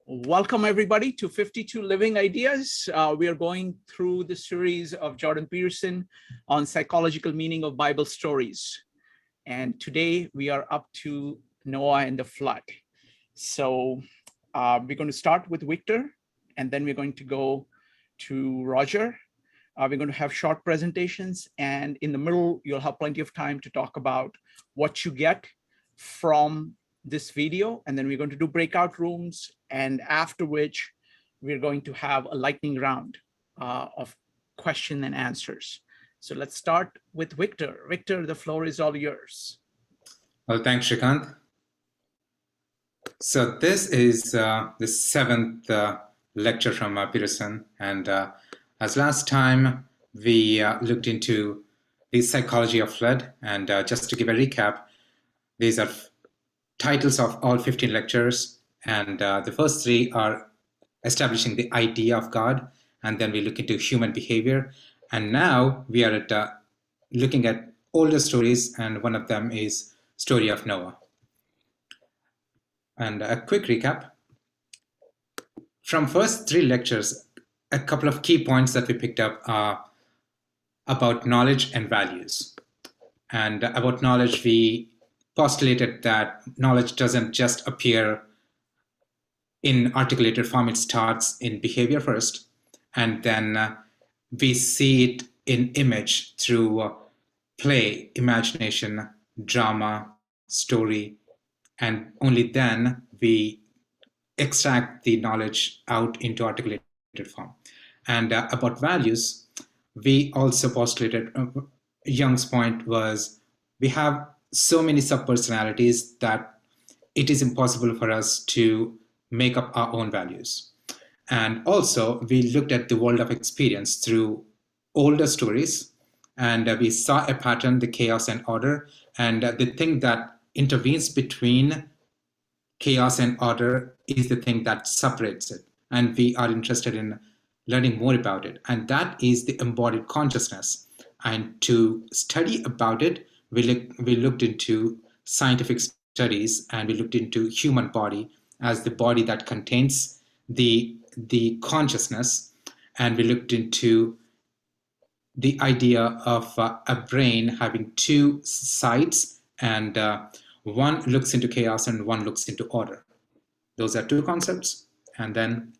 Welcome everybody to 52 Living Ideas. We are going through the series of Jordan Peterson on psychological meaning of Bible stories. And today we are up to Noah and the flood. So we're going to start with Victor, and then we're going to go to Roger. We're going to have short presentations, and in the middle, you'll have plenty of time to talk about what you get from this video, and then we're going to do breakout rooms, and after which we're going to have a lightning round of question and answers. So let's start with Victor. Victor, the floor is all yours. Well, thanks, Shrikant. So this is the seventh lecture from Peterson, and as last time we looked into the psychology of flood, and just to give a recap, these are titles of all 15 lectures, and the first three are establishing the idea of God, and then we look into human behavior, and now we are at looking at older stories, and one of them is story of Noah. And a quick recap from first three lectures, a couple of key points that we picked up are about knowledge and values. And about knowledge, we postulated that knowledge doesn't just appear in articulated form. It starts in behavior first, and then we see it in image through play, imagination, drama, story, and only then we extract the knowledge out into articulated form. And about values, we also postulated, Jung's point was, we have so many subpersonalities that it is impossible for us to make up our own values. And also, we looked at the world of experience through older stories, and we saw a pattern, the chaos and order, and the thing that intervenes between chaos and order is the thing that separates it. And we are interested in learning more about it. And that is the embodied consciousness. And to study about it, we looked into scientific studies, and we looked into human body as the body that contains the consciousness, and we looked into the idea of a brain having two sides, and one looks into chaos and one looks into order. Those are two concepts. And then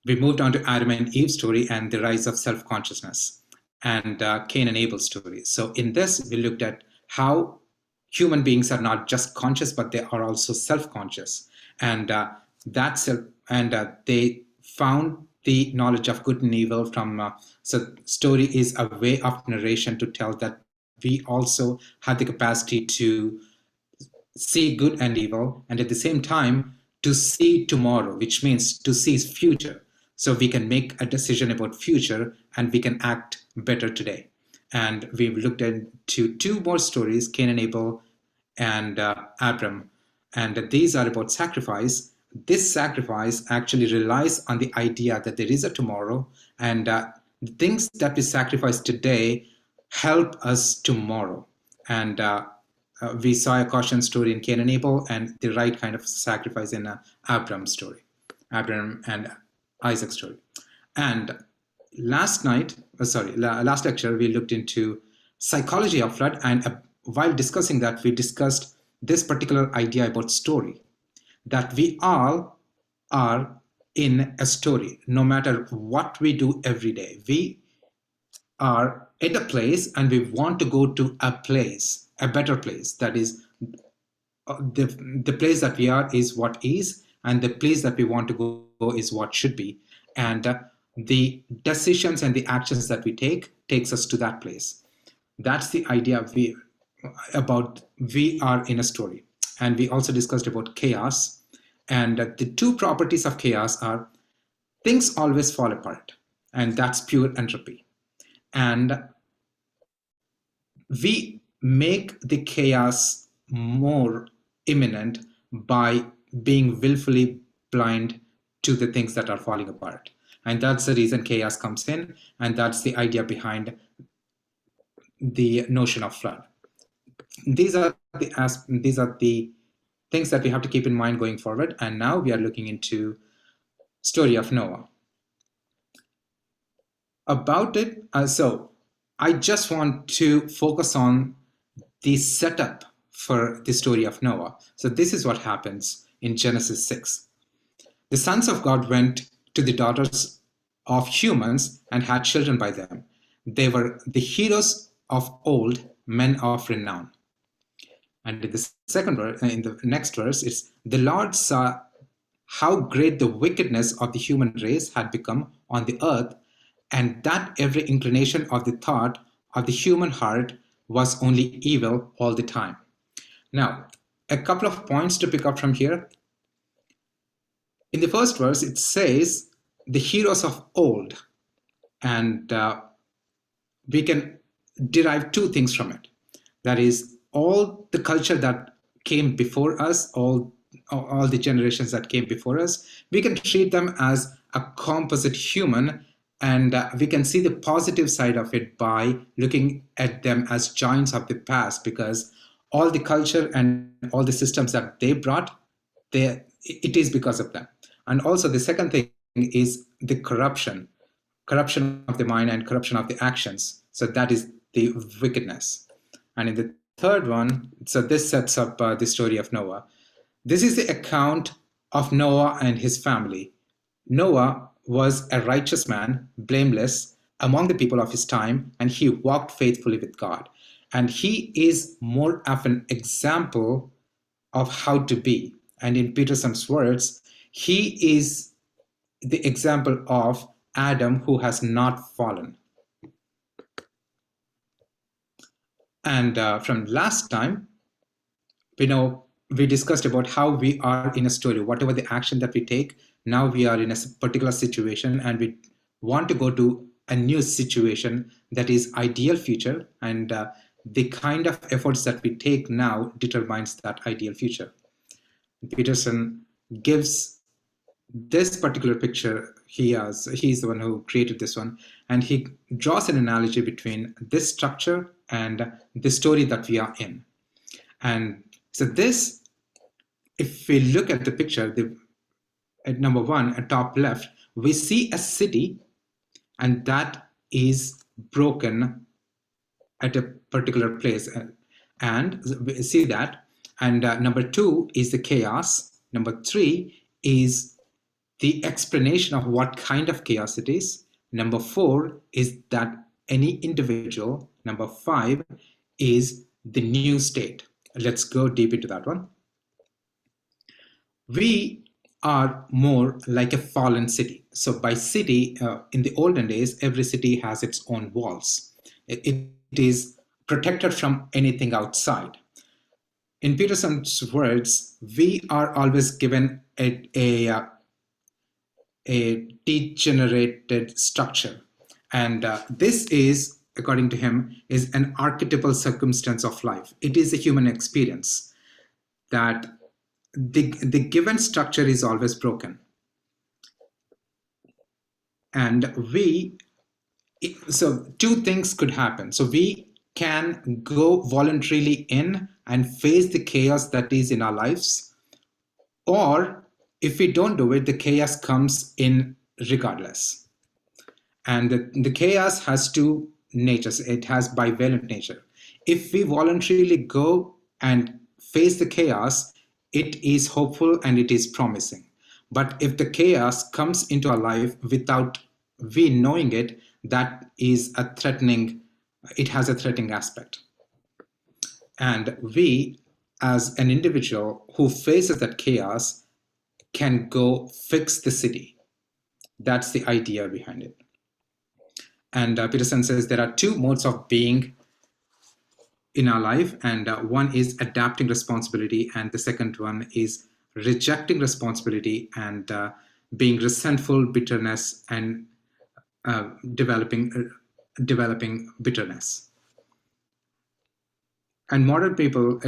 we moved on to Adam and Eve's story and the rise of self-consciousness, and Cain and Abel's story. So in this, we looked at how human beings are not just conscious, but they are also self-conscious. And they found the knowledge of good and evil from, so story is a way of narration to tell that we also have the capacity to see good and evil, and at the same time, to see tomorrow, which means to see future. So we can make a decision about future, and we can act better today. And we've looked into two more stories, Cain and Abel and Abram. And these are about sacrifice. This sacrifice actually relies on the idea that there is a tomorrow, and the things that we sacrifice today help us tomorrow. And we saw a caution story in Cain and Abel, and the right kind of sacrifice in Abram's story, Abram and Isaac's story. And last lecture, we looked into psychology of flood, and while discussing that, we discussed this particular idea about story, that we all are in a story, no matter what we do every day. We are at a place, and we want to go to a place, a better place. That is, the place that we are is what is, and the place that we want to go is what should be. And the decisions and the actions that we takes us to that place. That's the idea we are in a story. And we also discussed about chaos. And the two properties of chaos are things always fall apart, and that's pure entropy. And we make the chaos more imminent by being willfully blind to the things that are falling apart. And that's the reason chaos comes in, and that's the idea behind the notion of flood. These are the things that we have to keep in mind going forward. And now we are looking into story of Noah. About it, so I just want to focus on the setup for the story of Noah. So this is what happens in Genesis 6. The sons of God went to the daughters of humans and had children by them. They were the heroes of old, men of renown. And in the second verse, in the next verse, it's the Lord saw how great the wickedness of the human race had become on the earth, and that every inclination of the thought of the human heart was only evil all the time. Now, a couple of points to pick up from here. In the first verse, it says the heroes of old, and we can derive two things from it. That is, all the culture that came before us, all the generations that came before us, we can treat them as a composite human, and we can see the positive side of it by looking at them as giants of the past, because all the culture and all the systems that they brought, it is because of them. And also the second thing is the corruption of the mind and corruption of the actions. So that is the wickedness. And in the third one, so this sets up the story of Noah. This is the account of Noah and his family. Noah was a righteous man, blameless among the people of his time, and he walked faithfully with God. And he is more of an example of how to be. And in Peterson's words, he is the example of Adam who has not fallen. And from last time, we discussed about how we are in a story, whatever the action that we take. Now we are in a particular situation and we want to go to a new situation that is ideal future, and the kind of efforts that we take now determines that ideal future. Peterson gives this particular picture. He's the one who created this one, and he draws an analogy between this structure and the story that we are in. And so this, if we look at the picture, at number one, at top left, we see a city, and that is broken at a particular place. And we see that. And number two is the chaos. Number three is the explanation of what kind of chaos it is. Number four is that any individual. Number five is the new state. Let's go deep into that one. We are more like a fallen city. So by city, in the olden days, every city has its own walls. It is protected from anything outside. In Peterson's words, we are always given a degenerated structure. And this is, according to him, is an archetypal circumstance of life. It is a human experience that the given structure is always broken. And so two things could happen. So we can go voluntarily in and face the chaos that is in our lives, or if we don't do it, the chaos comes in regardless. And the chaos has two natures. It has bivalent nature. If we voluntarily go and face the chaos, it is hopeful and it is promising. But if the chaos comes into our life without we knowing it, that is a threatening, it has a threatening aspect. And we, as an individual who faces that chaos, can go fix the city. That's the idea behind it. And Peterson says there are two modes of being in our life, and one is adapting responsibility, and the second one is rejecting responsibility and being resentful, bitterness, and developing bitterness. And modern people,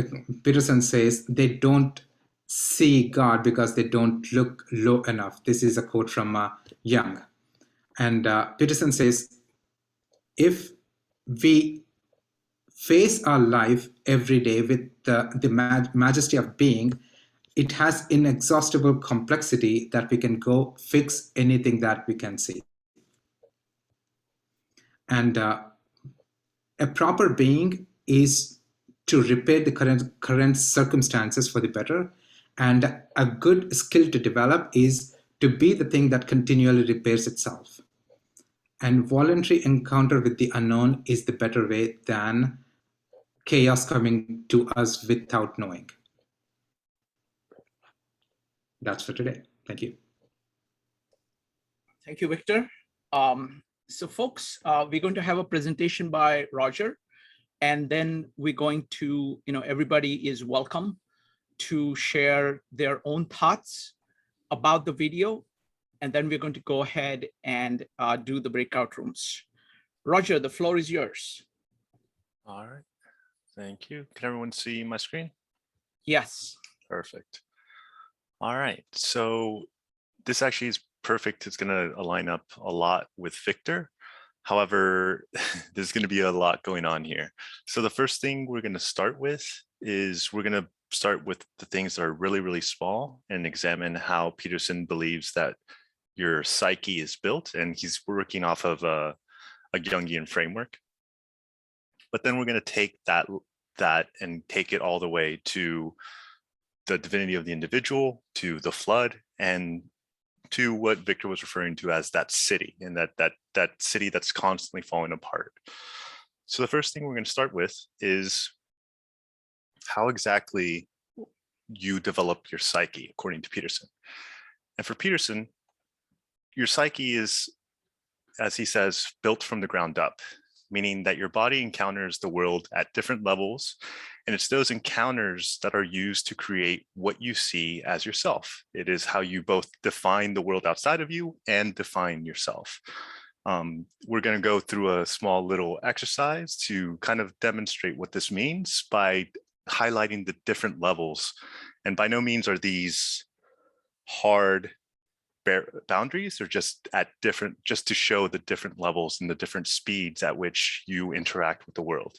Peterson says, they don't see God because they don't look low enough. This is a quote from Jung. And Peterson says, if we face our life every day with the majesty of being, it has inexhaustible complexity that we can go fix anything that we can see. And a proper being is to repair the current circumstances for the better. And a good skill to develop is to be the thing that continually repairs itself. And voluntary encounter with the unknown is the better way than chaos coming to us without knowing. That's for today. Thank you. Thank you, Victor. So folks, we're going to have a presentation by Roger, and then we're going to, everybody is welcome to share their own thoughts about the video, and then we're going to go ahead and do the breakout rooms. Roger, the floor is yours. All right, thank you. Can everyone see my screen? Yes. Perfect. All right, so this actually is perfect. It's going to align up a lot with Victor. However, there's going to be a lot going on here. So the first thing we're going to start with is we're going to start with the things that are really, really small and examine how Peterson believes that your psyche is built. And he's working off of a Jungian framework. But then we're going to take that and take it all the way to the divinity of the individual, to the flood, and to what Victor was referring to as that city, and that city that's constantly falling apart. So the first thing we're going to start with is how exactly you develop your psyche, according to Peterson. And for Peterson, your psyche is, as he says, built from the ground up, meaning that your body encounters the world at different levels. And it's those encounters that are used to create what you see as yourself. It is how you both define the world outside of you and define yourself. We're going to go through a small little exercise to kind of demonstrate what this means by highlighting the different levels. And by no means are these hard boundaries, or just to show the different levels and the different speeds at which you interact with the world.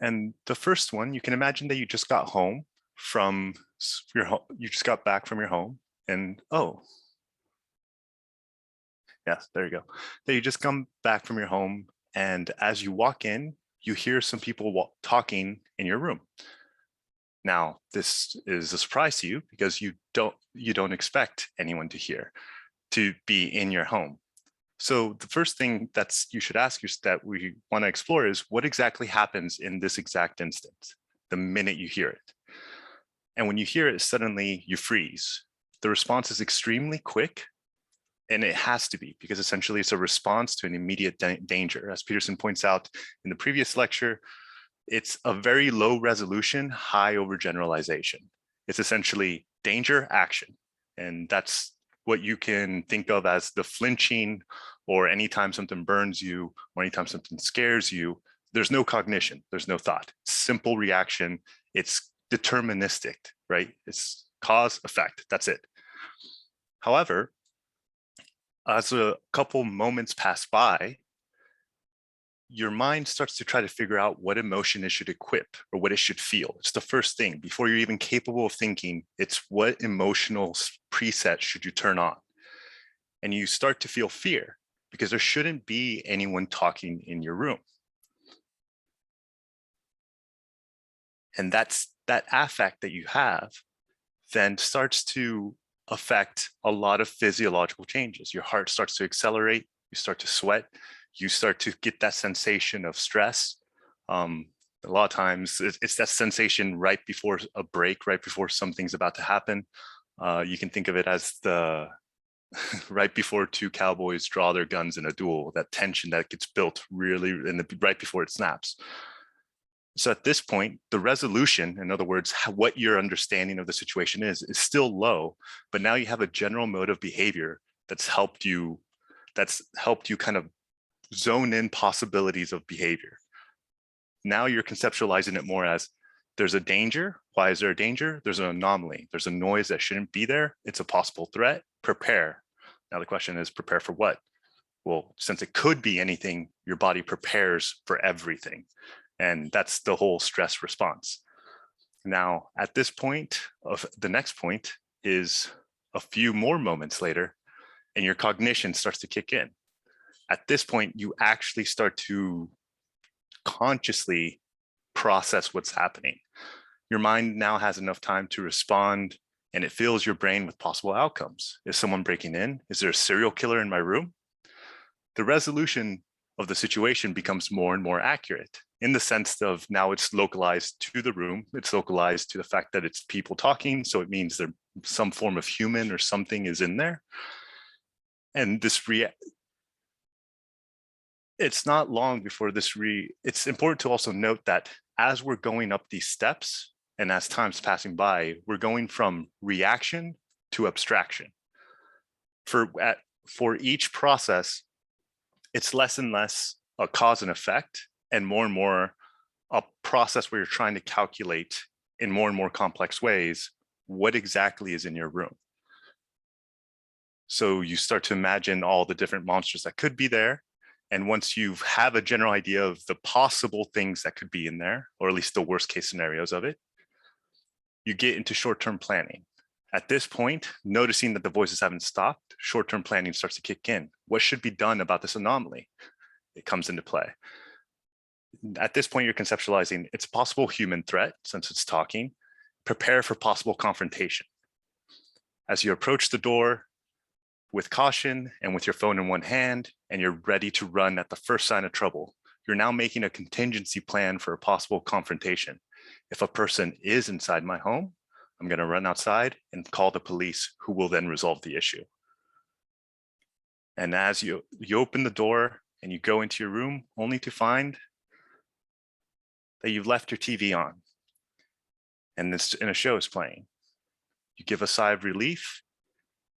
And the first one, you can imagine that you just got home from your home, you just got back from your home, and oh, yes, there you go. That you just come back from your home, and as you walk in, you hear some people talking in your room. Now, this is a surprise to you because you don't expect anyone to be in your home. So the first thing you should ask yourself that we want to explore is what exactly happens in this exact instant, the minute you hear it. And when you hear it, suddenly you freeze. The response is extremely quick, and it has to be, because essentially it's a response to an immediate danger. As Peterson points out in the previous lecture, it's a very low resolution, high overgeneralization. It's essentially danger, action. And that's what you can think of as the flinching, or anytime something burns you, or anytime something scares you, there's no cognition, there's no thought. Simple reaction, it's deterministic, right? It's cause, effect, that's it. However, as a couple moments pass by, your mind starts to try to figure out what emotion it should equip or what it should feel. It's the first thing. Before you're even capable of thinking, it's what emotional preset should you turn on? And you start to feel fear because there shouldn't be anyone talking in your room. And that affect that you have then starts to affect a lot of physiological changes. Your heart starts to accelerate, you start to sweat, you start to get that sensation of stress. A lot of times it's that sensation right before a break, right before something's about to happen. You can think of it as the right before two cowboys draw their guns in a duel, that tension that gets built really right before it snaps. So at this point, the resolution, in other words, what your understanding of the situation is still low, but now you have a general mode of behavior that's helped you kind of zone in possibilities of behavior. Now you're conceptualizing it more as there's a danger. Why is there a danger? There's an anomaly. There's a noise that shouldn't be there. It's a possible threat. Prepare. Now the question is, prepare for what? Well, since it could be anything, your body prepares for everything. And that's the whole stress response. Now, at this point, of the next point is a few more moments later, and your cognition starts to kick in. At this point, you actually start to consciously process what's happening. Your mind now has enough time to respond, and it fills your brain with possible outcomes. Is someone breaking in? Is there a serial killer in my room? The resolution of the situation becomes more and more accurate in the sense of now it's localized to the room. It's localized to the fact that it's people talking. So it means there's some form of human or something is in there. And this it's not long before this it's important to also note that as we're going up these steps and as time's passing by, we're going from reaction to abstraction. For each process, it's less and less a cause and effect and more a process where you're trying to calculate in more and more complex ways what exactly is in your room. So you start to imagine all the different monsters that could be there. And once you have a general idea of the possible things that could be in there, or at least the worst case scenarios of it, you get into short-term planning. At this point, noticing that the voices haven't stopped, short-term planning starts to kick in. What should be done about this anomaly? It comes into play. At this point, you're conceptualizing it's a possible human threat since it's talking. Prepare for possible confrontation. As you approach the door with caution and with your phone in one hand, and you're ready to run at the first sign of trouble, you're now making a contingency plan for a possible confrontation. If a person is inside my home, I'm going to run outside and call the police, who will then resolve the issue. And as you open the door and you go into your room, only to find that you've left your TV on and a show is playing. You give a sigh of relief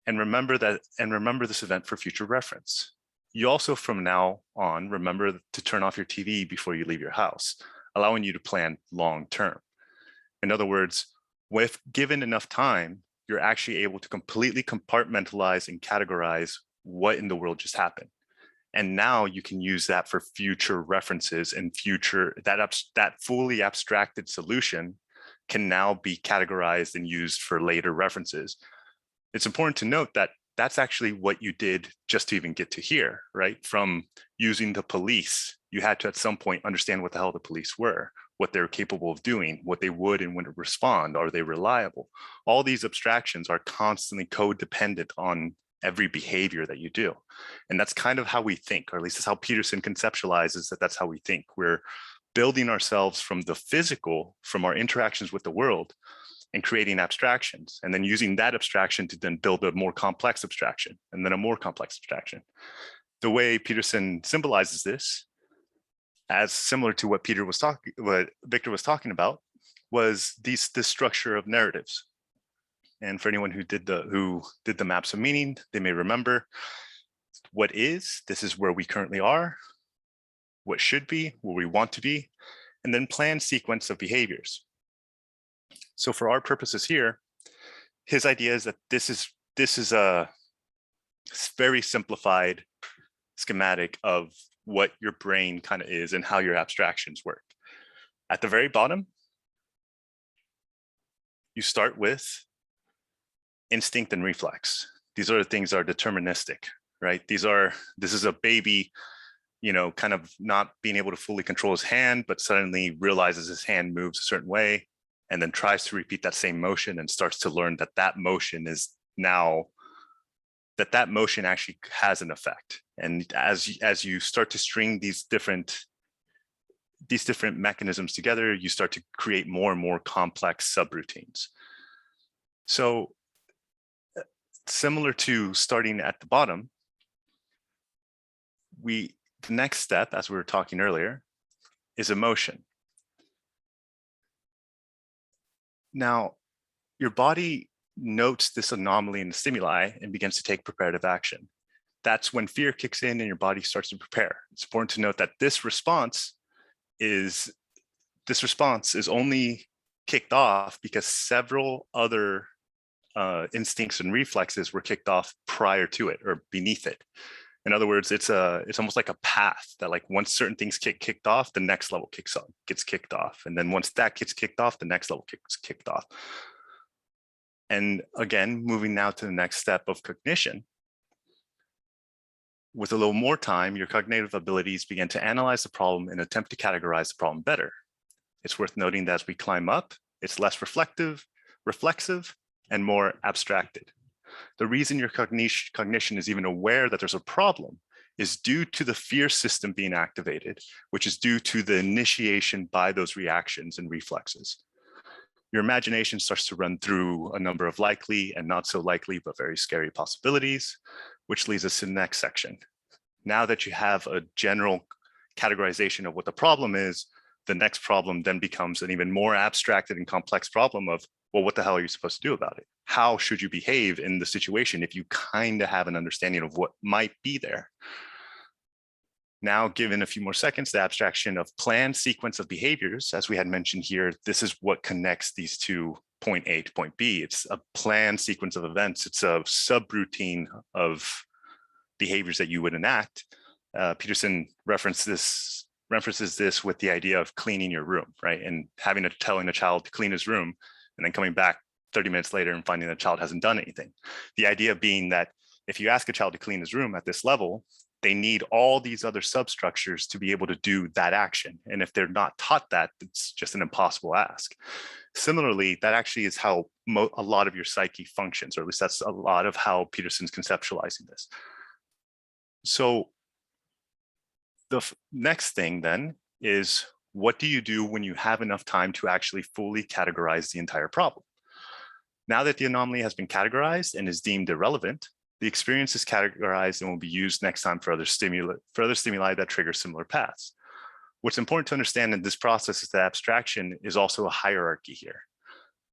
and remember this event for future reference. You also, from now on, remember to turn off your TV before you leave your house, allowing you to plan long term. In other words, if given enough time, you're actually able to completely compartmentalize and categorize what in the world just happened. And now you can use that for future references and that fully abstracted solution can now be categorized and used for later references. It's important to note that that's actually what you did just to even get to here, right? From using the police, you had to at some point understand what the hell the police were, what they're capable of doing, what they would and wouldn't respond. Are they reliable? All these abstractions are constantly codependent on every behavior that you do. And that's kind of how we think, or at least that's how Peterson conceptualizes that that's how we think. We're building ourselves from the physical, from our interactions with the world, and creating abstractions, and then using that abstraction to then build a more complex abstraction, and then a more complex abstraction. The way Peterson symbolizes this, as similar to what Victor was talking about, was this structure of narratives. And for anyone who did the maps of meaning, they may remember what is, this is where we currently are, what should be, where we want to be, and then planned sequence of behaviors. So for our purposes here, his idea is that this is a very simplified schematic of what your brain kind of is and how your abstractions work. At the very bottom, you start with instinct and reflex. These are the things that are deterministic, right? This is a baby, kind of not being able to fully control his hand, but suddenly realizes his hand moves a certain way, and then tries to repeat that same motion and starts to learn that motion is now, that motion actually has an effect. And as you start to string these different mechanisms together, you start to create more and more complex subroutines. So similar to starting at the bottom, the next step, as we were talking earlier, is emotion. Now, your body notes this anomaly in the stimuli and begins to take preparative action. That's when fear kicks in and your body starts to prepare. It's important to note that this response is only kicked off because several other instincts and reflexes were kicked off prior to it or beneath it. In other words, it's almost like a path that, like, once certain things get kicked off, the next level gets kicked off. And then once that gets kicked off, the next level gets kicked off. And again, moving now to the next step of cognition. With a little more time, your cognitive abilities begin to analyze the problem and attempt to categorize the problem better. It's worth noting that as we climb up, it's less reflexive, and more abstracted. The reason your cognition is even aware that there's a problem is due to the fear system being activated, which is due to the initiation by those reactions and reflexes. Your imagination starts to run through a number of likely and not so likely, but very scary possibilities, which leads us to the next section. Now that you have a general categorization of what the problem is, the next problem then becomes an even more abstracted and complex problem of, well, what the hell are you supposed to do about it? How should you behave in the situation if you kind of have an understanding of what might be there? Now, given a few more seconds, the abstraction of planned sequence of behaviors, as we had mentioned here, this is what connects these two, point A to point B. It's a planned sequence of events. It's a subroutine of behaviors that you would enact. Peterson references this with the idea of cleaning your room, right? And telling a child to clean his room and then coming back 30 minutes later and finding the child hasn't done anything. The idea being that if you ask a child to clean his room at this level, they need all these other substructures to be able to do that action. And if they're not taught that, it's just an impossible ask. Similarly, that actually is how a lot of your psyche functions, or at least that's a lot of how Peterson's conceptualizing this. So the next thing then is, what do you do when you have enough time to actually fully categorize the entire problem? Now that the anomaly has been categorized and is deemed irrelevant, the experience is categorized and will be used next time for other stimuli that trigger similar paths. What's important to understand in this process is that abstraction is also a hierarchy here,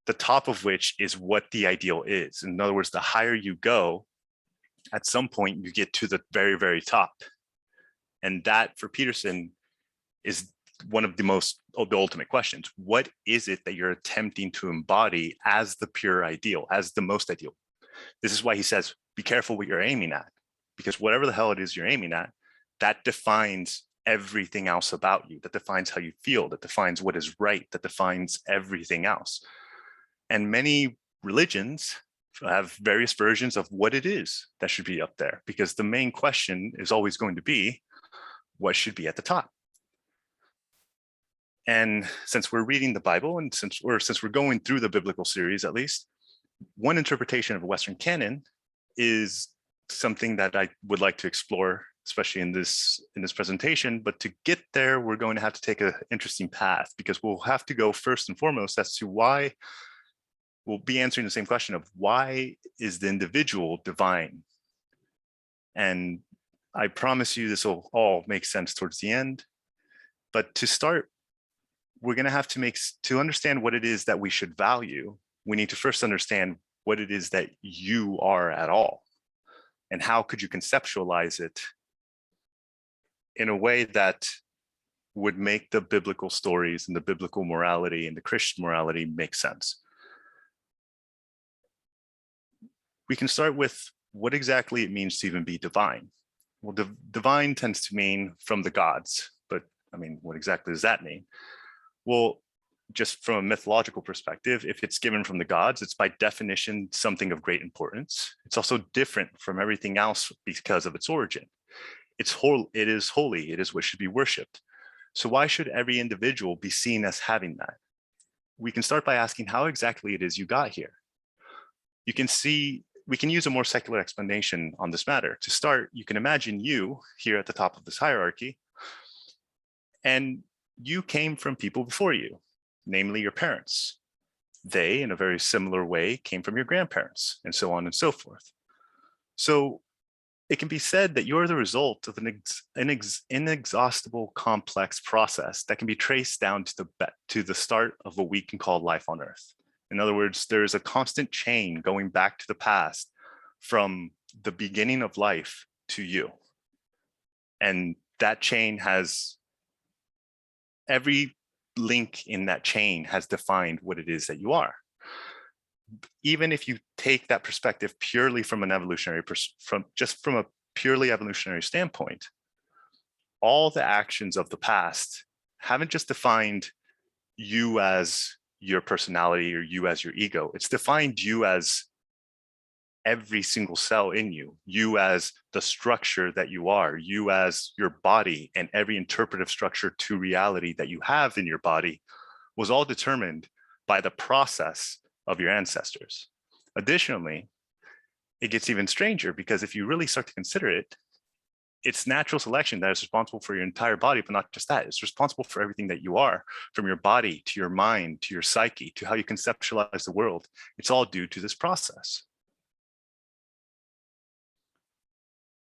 the top of which is what the ideal is. In other words, the higher you go, at some point you get to the very, very top. And that, for Peterson, is one of the ultimate questions. What is it that you're attempting to embody as the pure ideal, as the most ideal? This is why he says, be careful what you're aiming at, because whatever the hell it is you're aiming at, that defines everything else about you, that defines how you feel, that defines what is right, that defines everything else. And many religions have various versions of what it is that should be up there, because the main question is always going to be, what should be at the top? And since we're reading the Bible, and since we're going through the biblical series, at least, one interpretation of a Western canon is something that I would like to explore, especially in this presentation. But to get there, we're going to have to take an interesting path, because we'll have to go first and foremost as to why. We'll be answering the same question of, why is the individual divine? And I promise you this will all make sense towards the end. But to start, we're going to have to understand what it is that we should value. We need to first understand what it is that you are at all, and how could you conceptualize it in a way that would make the biblical stories and the biblical morality and the Christian morality make sense. We can start with what exactly it means to even be divine. Well, divine tends to mean from the gods, but I mean, what exactly does that mean? Well, just from a mythological perspective, if it's given from the gods, it's by definition something of great importance. It's also different from everything else because of its origin. It is holy, it is what should be worshipped. So why should every individual be seen as having that? We can start by asking how exactly it is you got here. You can see, we can use a more secular explanation on this matter. To start, you can imagine you here at the top of this hierarchy, and you came from people before you, namely your parents. They, in a very similar way, came from your grandparents, and so on and so forth. So it can be said that you're the result of an inexhaustible, complex process that can be traced down to the start of what we can call life on Earth. In other words, there is a constant chain going back to the past from the beginning of life to you. And that chain has, every link in that chain has defined what it is that you are. Even if you take that perspective purely from an evolutionary, from a purely evolutionary standpoint, all the actions of the past haven't just defined you as your personality or you as your ego. It's defined you as every single cell in you, you as the structure that you are, you as your body, and every interpretive structure to reality that you have in your body was all determined by the process of your ancestors. Additionally, it gets even stranger because if you really start to consider it, it's natural selection that is responsible for your entire body, but not just that. It's responsible for everything that you are, from your body to your mind, to your psyche, to how you conceptualize the world. It's all due to this process.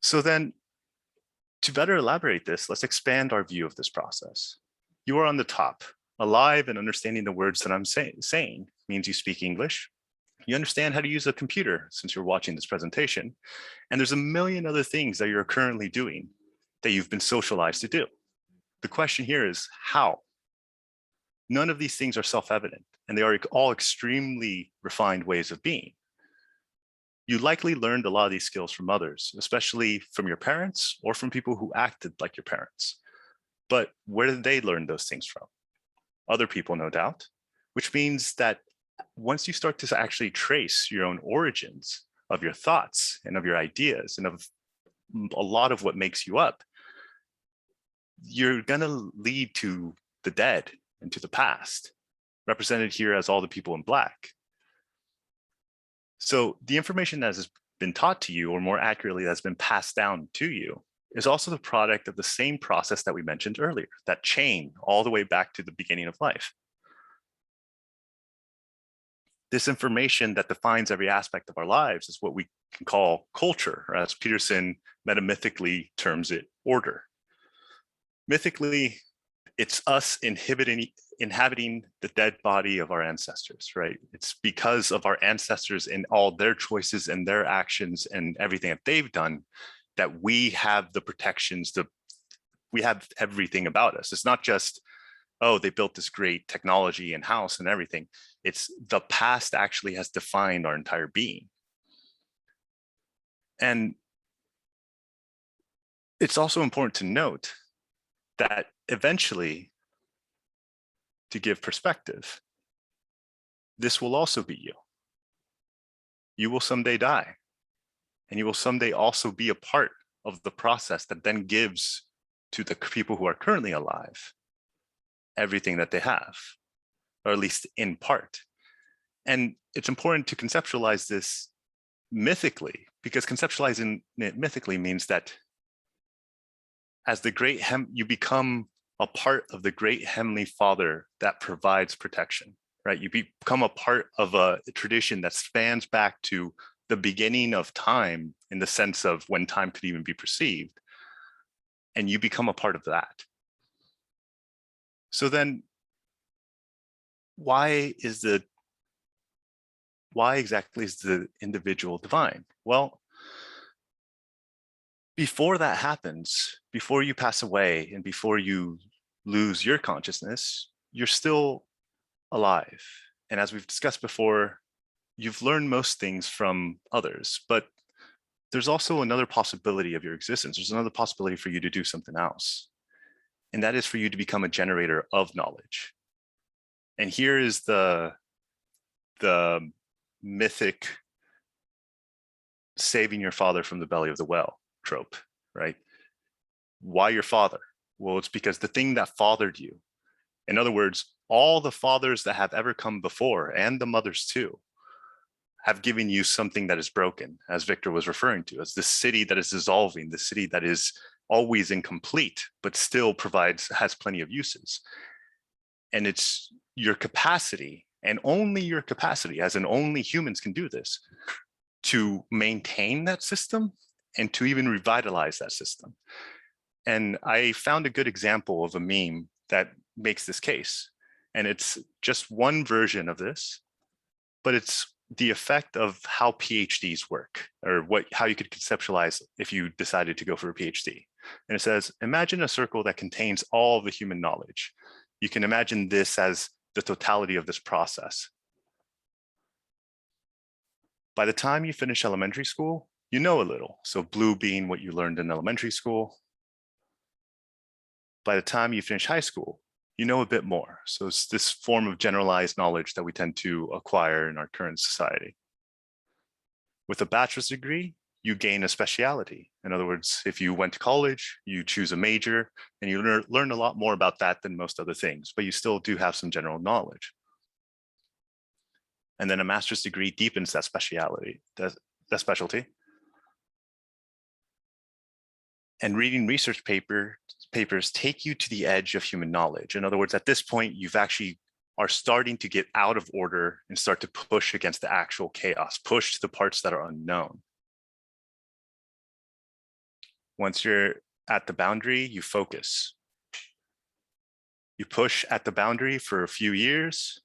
So then, to better elaborate this, let's expand our view of this process. You are on the top. Alive and understanding the words that I'm saying means you speak English. You understand how to use a computer since you're watching this presentation. And there's a million other things that you're currently doing that you've been socialized to do. The question here is how? None of these things are self-evident, and they are all extremely refined ways of being. You likely learned a lot of these skills from others, especially from your parents or from people who acted like your parents. But where did they learn those things from? Other people, no doubt, which means that once you start to actually trace your own origins of your thoughts and of your ideas and of a lot of what makes you up, you're going to lead to the dead and to the past, represented here as all the people in black. So the information that has been taught to you, or more accurately, that's been passed down to you, is also the product of the same process that we mentioned earlier, that chain all the way back to the beginning of life. This information that defines every aspect of our lives is what we can call culture, or as Peterson metamythically terms it, order. Mythically, it's us inhabiting the dead body of our ancestors, right? It's because of our ancestors and all their choices and their actions and everything that they've done that we have the protections, we have everything about us. It's not just, oh, they built this great technology and house and everything. It's the past actually has defined our entire being. And it's also important to note that eventually, to give perspective, this will also be you. You will someday die, and you will someday also be a part of the process that then gives to the people who are currently alive everything that they have, or at least in part. And it's important to conceptualize this mythically, because conceptualizing it mythically means that as the great you become a part of the great Heavenly Father that provides protection, right? You become a part of a tradition that spans back to the beginning of time in the sense of when time could even be perceived, and you become a part of that. So then why exactly is the individual divine? Well, before that happens, before you pass away and before you lose your consciousness, you're still alive. And as we've discussed before, you've learned most things from others, but there's also another possibility of your existence. There's another possibility for you to do something else. And that is for you to become a generator of knowledge. And here is the mythic saving your father from the belly of the whale trope, right? Why your father? Well, it's because the thing that fathered you, in other words, all the fathers that have ever come before, and the mothers too, have given you something that is broken, as Victor was referring to, as the city that is dissolving, the city that is always incomplete, but still has plenty of uses. And it's your capacity, and only your capacity, as in only humans can do this, to maintain that system and to even revitalize that system. And I found a good example of a meme that makes this case. And it's just one version of this, but it's the effect of how PhDs work, or how you could conceptualize if you decided to go for a PhD. And it says, imagine a circle that contains all of the human knowledge. You can imagine this as the totality of this process. By the time you finish elementary school, you know a little. So blue being what you learned in elementary school. By the time you finish high school, you know a bit more. So it's this form of generalized knowledge that we tend to acquire in our current society. With a bachelor's degree, you gain a specialty. In other words, if you went to college, you choose a major, and you learn a lot more about that than most other things, but you still do have some general knowledge. And then a master's degree deepens that specialty, that specialty. And reading research papers take you to the edge of human knowledge. In other words, at this point, you've actually are starting to get out of order and start to push against the actual chaos, push to the parts that are unknown. Once you're at the boundary, you focus. You push at the boundary for a few years,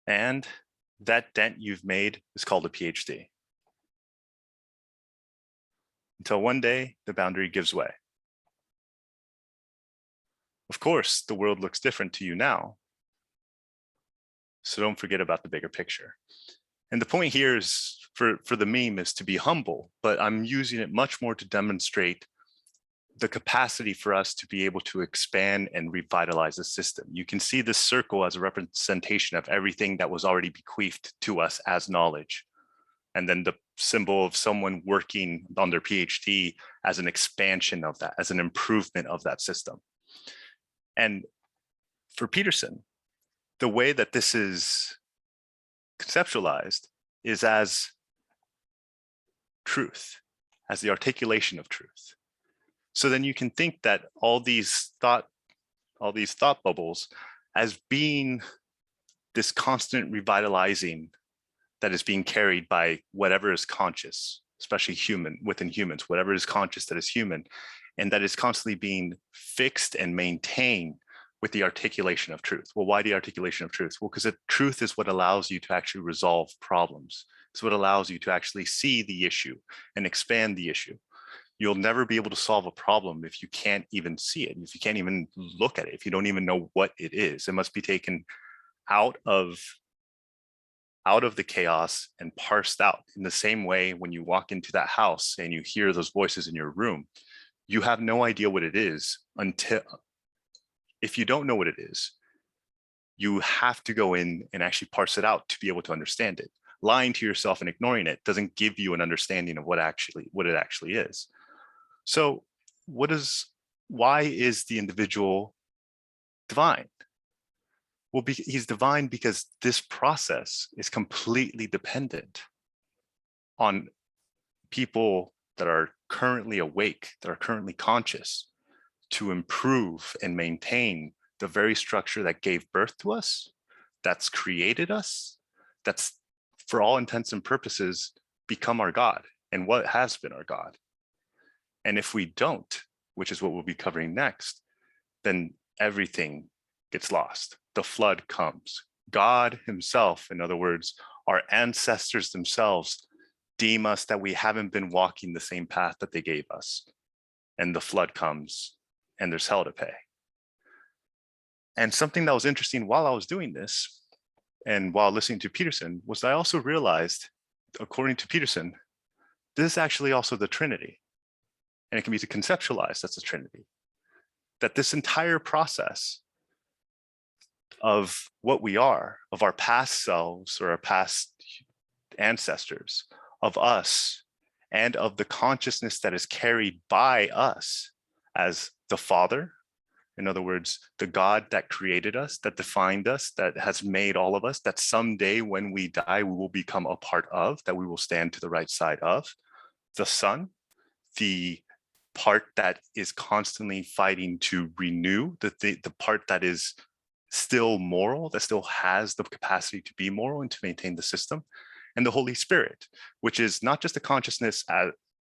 and that dent you've made is called a PhD. Until one day, the boundary gives way. Of course, the world looks different to you now, so don't forget about the bigger picture. And the point here is for the meme is to be humble, but I'm using it much more to demonstrate the capacity for us to be able to expand and revitalize the system. You can see this circle as a representation of everything that was already bequeathed to us as knowledge. And then the symbol of someone working on their PhD as an expansion of that, as an improvement of that system. And for Peterson, the way that this is conceptualized is as truth, as the articulation of truth. So then you can think that all these thought bubbles as being this constant revitalizing that is being carried by whatever is conscious, especially human, within humans, whatever is conscious that is human, and that is constantly being fixed and maintained with the articulation of truth. Well, why the articulation of truth? Well, because the truth is what allows you to actually resolve problems. It's what allows you to actually see the issue and expand the issue. You'll never be able to solve a problem if you can't even see it, if you can't even look at it, if you don't even know what it is. It must be taken out of the chaos and parsed out. In the same way, when you walk into that house and you hear those voices in your room, you have no idea what it is until, if you don't know what it is, you have to go in and actually parse it out to be able to understand it. Lying to yourself and ignoring it doesn't give you an understanding of what it actually is. So why is the individual divine? Well, he's divine because this process is completely dependent on people that are currently awake, that are currently conscious, to improve and maintain the very structure that gave birth to us, that's created us, that's for all intents and purposes become our God and what has been our God. And if we don't, which is what we'll be covering next, then everything gets lost. The flood comes. God himself, in other words, our ancestors themselves, deem us that we haven't been walking the same path that they gave us. And the flood comes and there's hell to pay. And something that was interesting while I was doing this and while listening to Peterson was I also realized, according to Peterson, this is actually also the Trinity. And it can be conceptualized as the Trinity. That this entire process of what we are, of our past selves or our past ancestors, of us, and of the consciousness that is carried by us as the Father, in other words, the God that created us, that defined us, that has made all of us, that someday when we die, we will become a part of, that we will stand to the right side of, the Son, the part that is constantly fighting to renew, the part that is still moral, that still has the capacity to be moral and to maintain the system, and the Holy Spirit, which is not just the consciousness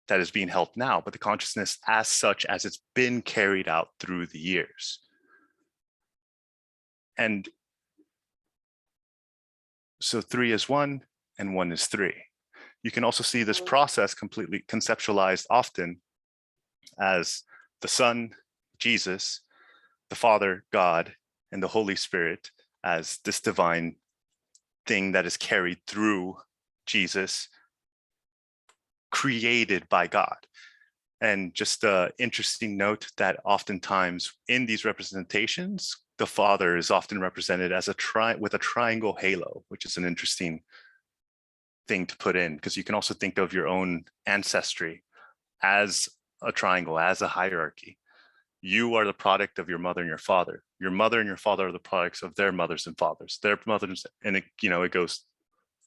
that is being held now, but the consciousness as such as it's been carried out through the years. And so 3 is 1 and 1 is 3. You can also see this process completely conceptualized often as the Son, Jesus, the Father, God, and the Holy Spirit as this divine thing that is carried through Jesus created by God. And just an interesting note that oftentimes in these representations, the Father is often represented as with a triangle halo, which is an interesting thing to put in, because you can also think of your own ancestry as a triangle, as a hierarchy. You are the product of your mother and your father. Your mother and your father are the products of their mothers and fathers. Their mothers, and it goes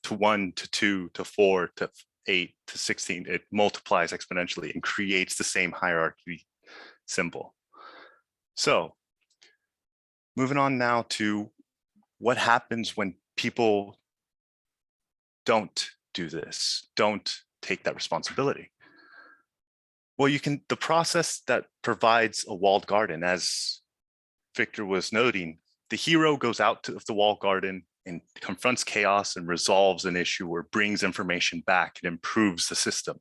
to 1 to 2 to 4 to 8 to 16. It multiplies exponentially and creates the same hierarchy symbol. So moving on now to what happens when people don't do this, don't take that responsibility. Well, the process that provides a walled garden, as Victor was noting, the hero goes out of the walled garden and confronts chaos and resolves an issue or brings information back and improves the system.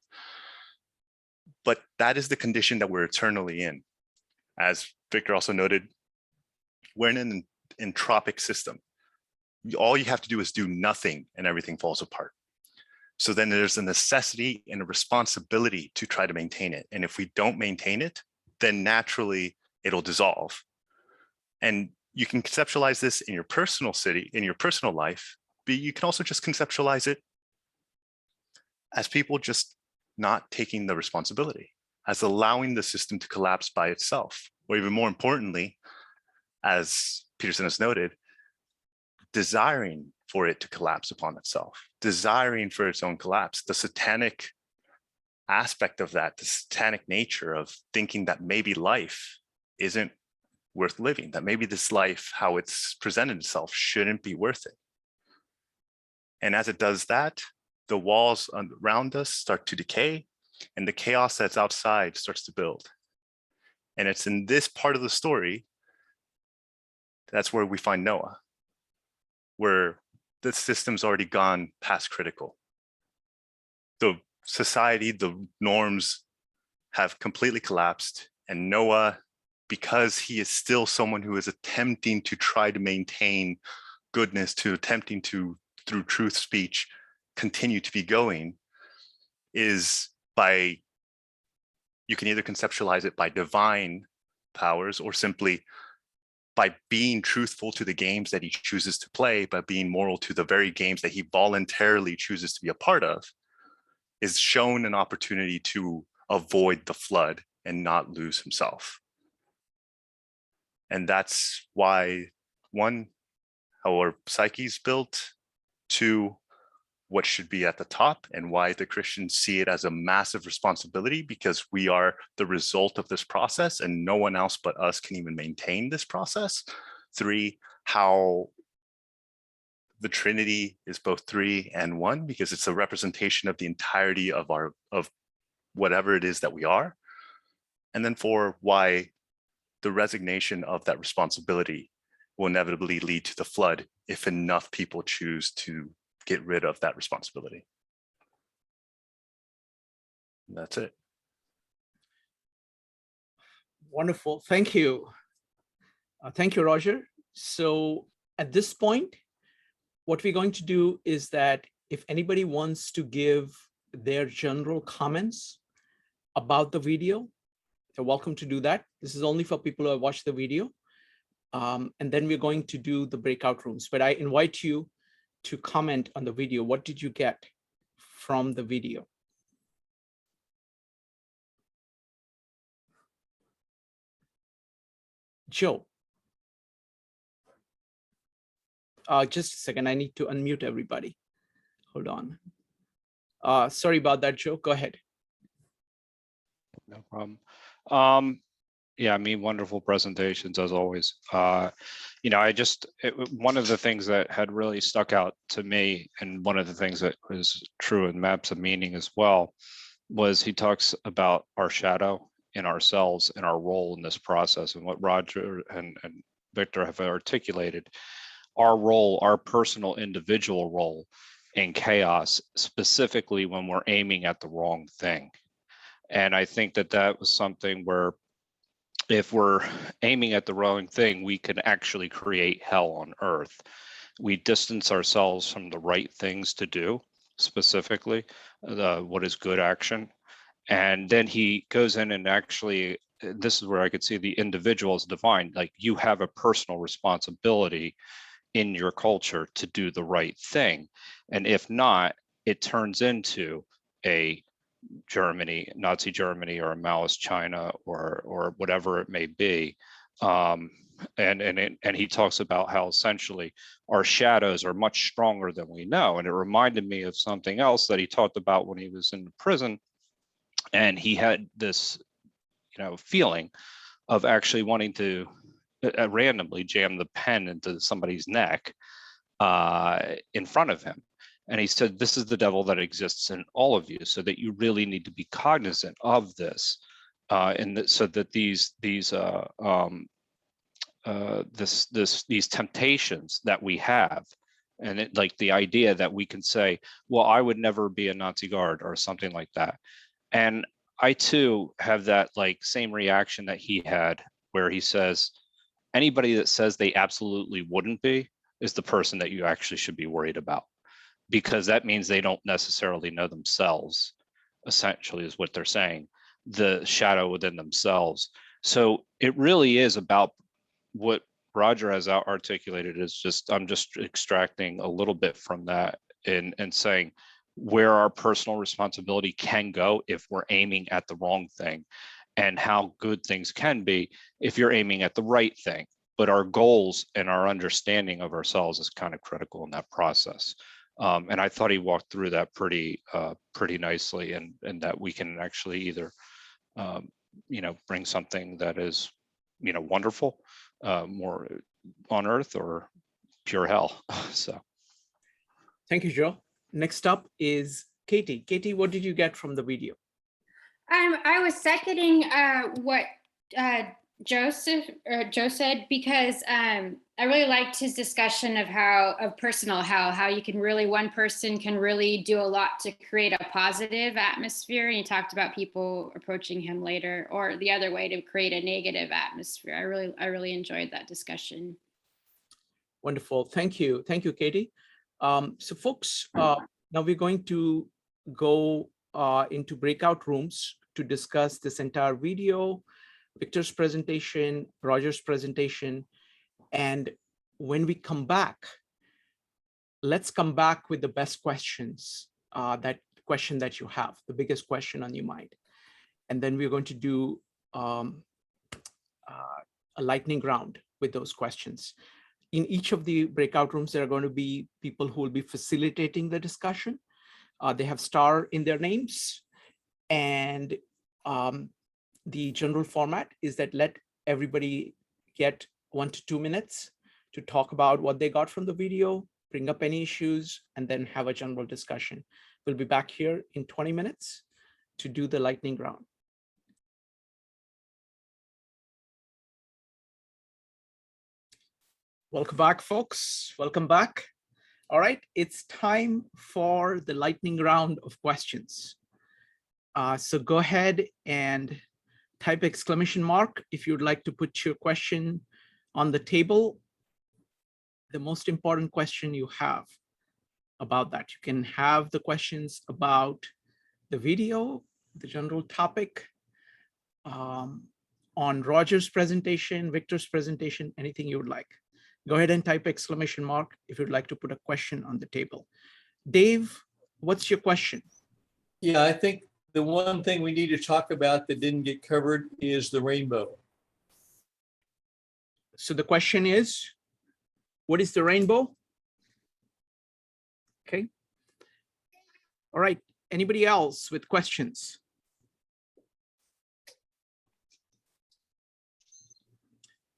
But that is the condition that we're eternally in. As Victor also noted, we're in an entropic system. All you have to do is do nothing and everything falls apart. So then there's a necessity and a responsibility to try to maintain it. And if we don't maintain it, then naturally it'll dissolve. And you can conceptualize this in your personal life, but you can also just conceptualize it as people just not taking the responsibility, as allowing the system to collapse by itself, or even more importantly, as Peterson has noted, desiring for it to collapse upon itself, desiring for its own collapse. The satanic aspect of that, the satanic nature of thinking that maybe life isn't worth living, that maybe this life, how it's presented itself, shouldn't be worth it. And as it does that, the walls around us start to decay and the chaos that's outside starts to build. And it's in this part of the story, that's where we find Noah, where the system's already gone past critical. The society, the norms have completely collapsed, and Noah, because he is still someone who is attempting to try to maintain goodness, attempting to, through truth speech, continue to be going, is by, you can either conceptualize it by divine powers or simply by being truthful to the games that he chooses to play, by being moral to the very games that he voluntarily chooses to be a part of, is shown an opportunity to avoid the flood and not lose himself. And that's why, one, how our psyche's built, two, what should be at the top, and why the Christians see it as a massive responsibility, because we are the result of this process and no one else but us can even maintain this process. Three, how the Trinity is both 3 and 1, because it's a representation of the entirety of whatever it is that we are. And then 4, why the resignation of that responsibility will inevitably lead to the flood if enough people choose to get rid of that responsibility. And that's it. Wonderful. Thank you. Thank you, Roger. So at this point, what we're going to do is that if anybody wants to give their general comments about the video, they're welcome to do that. This is only for people who have watched the video. And then we're going to do the breakout rooms. But I invite you to comment on the video. What did you get from the video? Joe. Just a second, I need to unmute everybody. Hold on. Sorry about that, Joe. Go ahead. No problem. Yeah, I mean, wonderful presentations as always. You know, one of the things that had really stuck out to me, and one of the things that was true in Maps of Meaning as well, was he talks about our shadow in ourselves and our role in this process, and what Roger and Victor have articulated, our role, our personal individual role in chaos, specifically when we're aiming at the wrong thing. And I think that that was something where if we're aiming at the wrong thing, we can actually create hell on earth. We distance ourselves from the right things to do specifically, what is good action. And then he goes in and actually, this is where I could see the individual is defined, like you have a personal responsibility in your culture to do the right thing. And if not, it turns into a Nazi Germany, or a Maoist China, or whatever it may be. And he talks about how essentially our shadows are much stronger than we know. And it reminded me of something else that he talked about when he was in prison. And he had this, feeling of actually wanting to randomly jam the pen into somebody's neck in front of him. And he said, this is the devil that exists in all of you, so that you really need to be cognizant of this. So that these temptations that we have, and like the idea that we can say, well, I would never be a Nazi guard or something like that. And I too have that like same reaction that he had, where he says, anybody that says they absolutely wouldn't be is the person that you actually should be worried about, because that means they don't necessarily know themselves, essentially, is what they're saying, the shadow within themselves. So it really is about what Roger has articulated. Is just, I'm just extracting a little bit from that and saying where our personal responsibility can go if we're aiming at the wrong thing, and how good things can be if you're aiming at the right thing. But our goals and our understanding of ourselves is kind of critical in that process. And I thought he walked through that pretty nicely, and that we can actually either, bring something that is, wonderful, more on earth, or pure hell. So. Thank you, Joe. Next up is Katie. Katie, what did you get from the video? I was seconding what Joe said, because I really liked his discussion of personal hell, how you can really, one person can really do a lot to create a positive atmosphere. And he talked about people approaching him later, or the other way, to create a negative atmosphere. I really enjoyed that discussion. Wonderful. Thank you. Thank you, Katie. So folks, now we're going to go into breakout rooms to discuss this entire video, Victor's presentation, Roger's presentation. And when we come back, let's come back with the best questions, that question that you have, the biggest question on your mind. And then we're going to do a lightning round with those questions. In each of the breakout rooms, there are going to be people who will be facilitating the discussion. They have star in their names. And the general format is that let everybody get 1 to 2 minutes to talk about what they got from the video, bring up any issues, and then have a general discussion. We'll be back here in 20 minutes to do the lightning round. Welcome back, folks. Welcome back. All right, it's time for the lightning round of questions. So go ahead and type exclamation mark if you'd like to put your question on the table. The most important question you have about that. You can have the questions about the video, the general topic, on Roger's presentation, Victor's presentation, anything you would like. Go ahead and type exclamation mark if you'd like to put a question on the table. Dave, what's your question? Yeah, I think the one thing we need to talk about that didn't get covered is the rainbow. So the question is, what is the rainbow? Okay. All right. Anybody else with questions?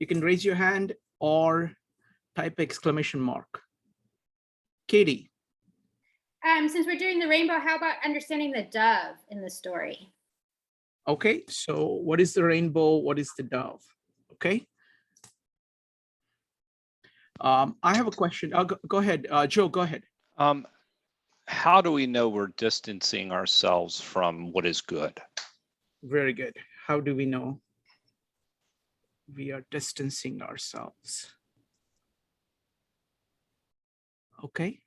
You can raise your hand or type exclamation mark. Katie. Since we're doing the rainbow, how about understanding the dove in the story? Okay, so what is the rainbow? What is the dove? Okay. I have a question. Go ahead, Joe, go ahead. How do we know we're distancing ourselves from what is good? Very good. How do we know we are distancing ourselves? Okay.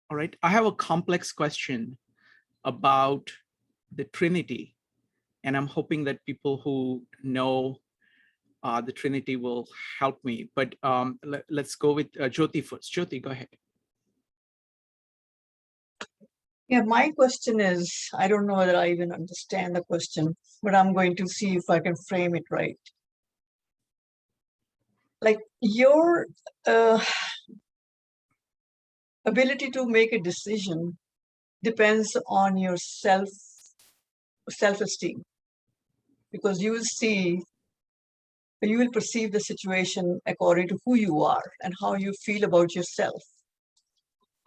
All right. I have a complex question about the Trinity, and I'm hoping that people who know the Trinity will help me. But let's go with Jyoti first. Jyoti, go ahead. Yeah, my question is, I don't know whether I even understand the question, but I'm going to see if I can frame it right. Like your ability to make a decision depends on your self-esteem, because you will perceive the situation according to who you are and how you feel about yourself.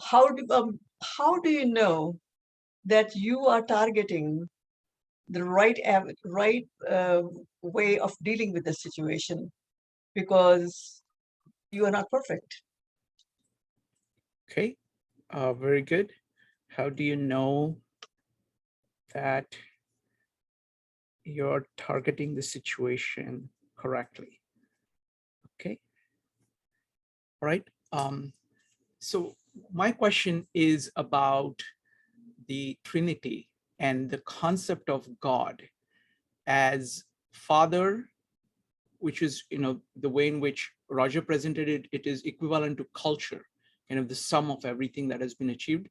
How do you know that you are targeting the right way of dealing with the situation, because you are not perfect? Okay, very good. How do you know that you're targeting the situation correctly? Okay, all right. So my question is about the Trinity and the concept of God as Father, which is, the way in which Roger presented it, it is equivalent to culture, kind of the sum of everything that has been achieved.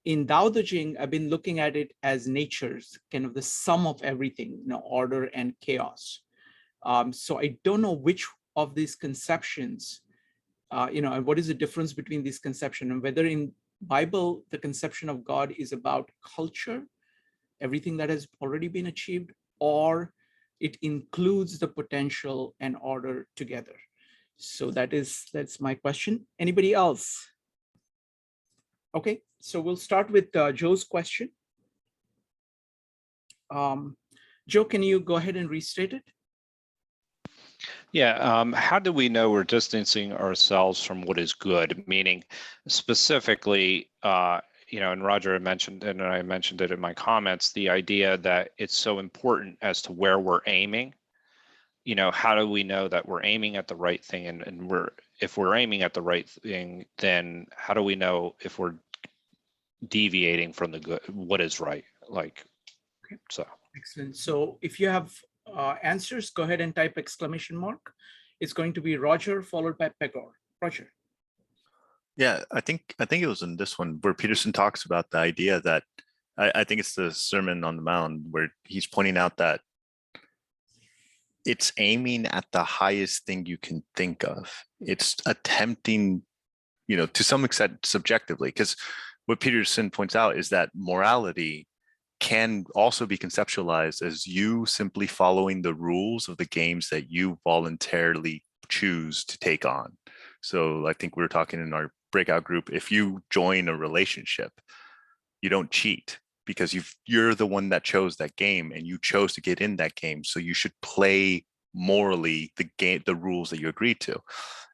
In Tao Te Ching, I've been looking at it as nature's, kind of the sum of everything, order and chaos. So I don't know which of these conceptions, and what is the difference between these conceptions, and whether in Bible, the conception of God is about culture, everything that has already been achieved, or it includes the potential and order together. So that's my question. Anybody else? Okay, so we'll start with Joe's question. Joe, can you go ahead and restate it? Yeah, how do we know we're distancing ourselves from what is good? Meaning, specifically, and Roger had mentioned, and I mentioned it in my comments, the idea that it's so important as to where we're aiming. How do we know that we're aiming at the right thing? And if we're aiming at the right thing, then how do we know if we're deviating from the good, what is right? So. Excellent. So if you have answers, go ahead and type exclamation mark. It's going to be Roger followed by Pegor. Roger. Yeah, I think it was in this one where Peterson talks about the idea that I think it's the Sermon on the Mound where he's pointing out that it's aiming at the highest thing you can think of. It's attempting, to some extent subjectively, because what Peterson points out is that morality can also be conceptualized as you simply following the rules of the games that you voluntarily choose to take on. So I think we were talking in our breakout group, if you join a relationship, you don't cheat because you're the one that chose that game and you chose to get in that game. So you should play morally the rules that you agreed to.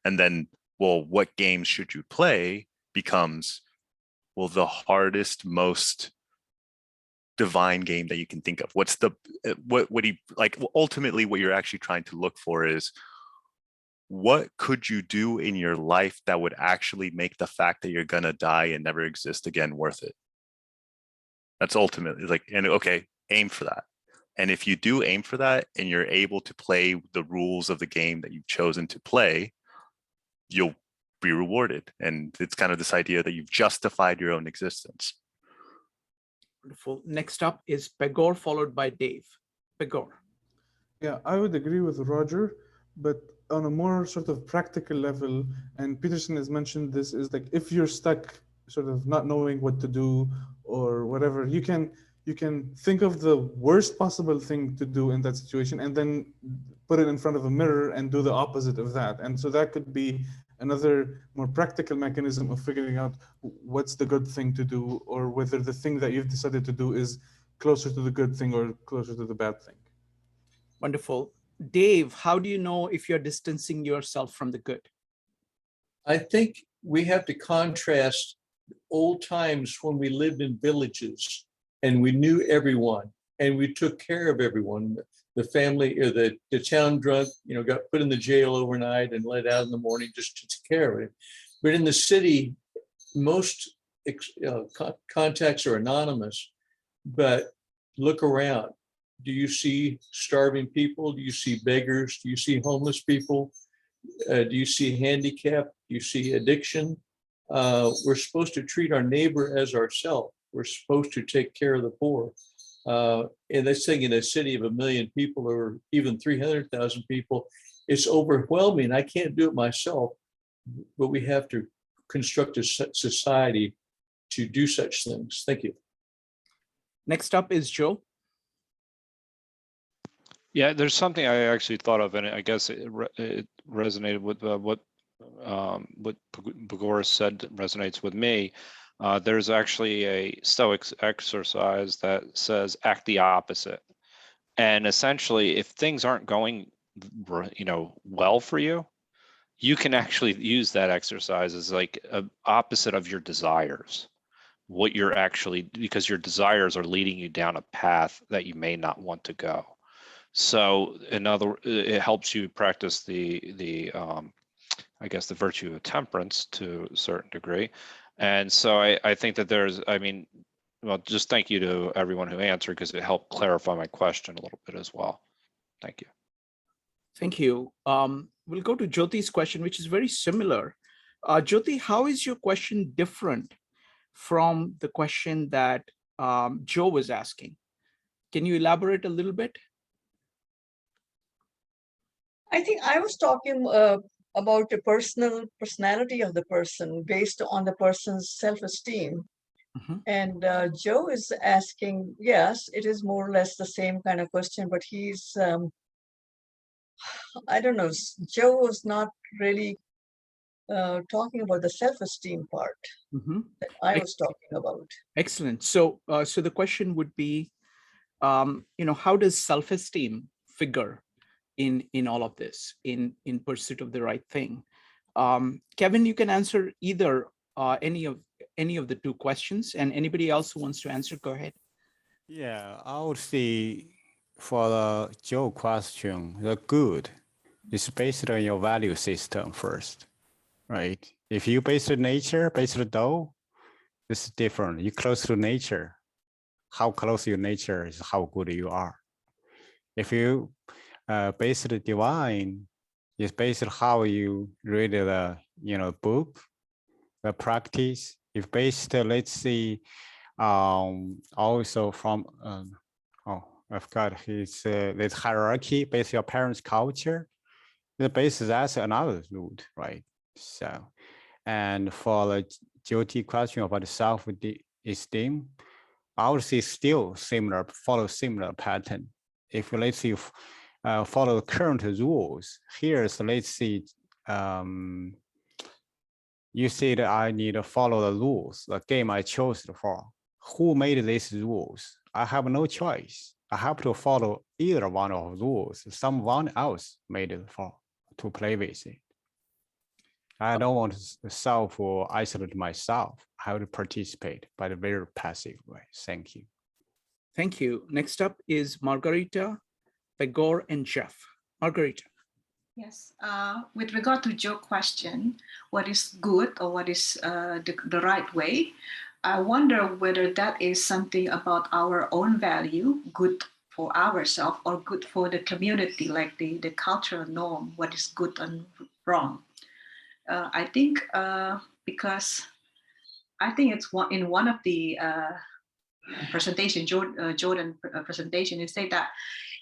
And then, well, what games should you play becomes, well, the hardest, most divine game that you can think of. What's the what do you like? Ultimately, what you're actually trying to look for is what could you do in your life that would actually make the fact that you're gonna die and never exist again worth it. That's ultimately and okay, aim for that. And if you do aim for that and you're able to play the rules of the game that you've chosen to play, you'll be rewarded. And it's kind of this idea that you've justified your own existence. Wonderful. Next up is Pegor followed by Dave. Pegor. Yeah, I would agree with Roger, but on a more sort of practical level, and Peterson has mentioned this, is like if you're stuck sort of not knowing what to do or whatever, you can think of the worst possible thing to do in that situation and then put it in front of a mirror and do the opposite of that. And so that could be another more practical mechanism of figuring out what's the good thing to do, or whether the thing that you've decided to do is closer to the good thing or closer to the bad thing. Wonderful. Dave, how do you know if you're distancing yourself from the good? I think we have to contrast old times when we lived in villages and we knew everyone and we took care of everyone. The family or the town drunk, got put in the jail overnight and let out in the morning just to take care of it. But in the city, most contacts are anonymous, but look around. Do you see starving people? Do you see beggars? Do you see homeless people? Do you see handicap? Do you see addiction? We're supposed to treat our neighbor as ourselves. We're supposed to take care of the poor. And this thing in a city of 1 million people or even 300,000 people, it's overwhelming. I can't do it myself, but we have to construct a society to do such things. Thank you. Next up is Joe. Yeah, there's something I actually thought of, and I guess it resonated with what Bogoris said resonates with me. There's actually a Stoic exercise that says act the opposite. And essentially, if things aren't going, well for you, you can actually use that exercise as like an opposite of your desires. What you're actually, because your desires are leading you down a path that you may not want to go. So it helps you practice the I guess the virtue of temperance to a certain degree. And so I think that well, just thank you to everyone who answered, because it helped clarify my question a little bit as well. Thank you. Thank you. We'll go to Jyoti's question, which is very similar. Jyoti, how is your question different from the question that Joe was asking? Can you elaborate a little bit? I think I was talking about the personality of the person based on the person's self-esteem. Mm-hmm. And Joe is asking, yes, it is more or less the same kind of question, but he's, I don't know, Joe was not really talking about the self-esteem part Mm-hmm. that I was talking about. Excellent. So, so the question would be, how does self-esteem figure in all of this, in pursuit of the right thing? Kevin, you can answer either any of the two questions, and anybody else who wants to answer, go ahead. Yeah, I would say for the Joe question, the good is based on your value system first, right? If you based on nature, based on Tao, it's different. You close to nature. How close your nature is how good you are. If you based on divine, it's based on how you read the book, the practice. If based, let's see, also from I forgot his this hierarchy based on your parents' culture. The base that's another route, right? So, and for the Jyoti question about the self-esteem, I would say still similar, follow similar pattern. If let's see, follow the current rules, here's let's see, you see that I need to follow the rules, the game I chose for. Who made these rules? I have no choice. I have to follow either one of the rules. Someone else made it to play with it. I don't want to self or isolate myself. I have to participate by the very passive way. Thank you. Thank you. Next up is Margarita, Pegor, and Jeff. Margarita. Yes, with regard to Joe's question, what is good or what is the right way? I wonder whether that is something about our own value, good for ourselves or good for the community, like the cultural norm, what is good and wrong. I think because I think it's in one of the presentation, Jordan presentation, you say that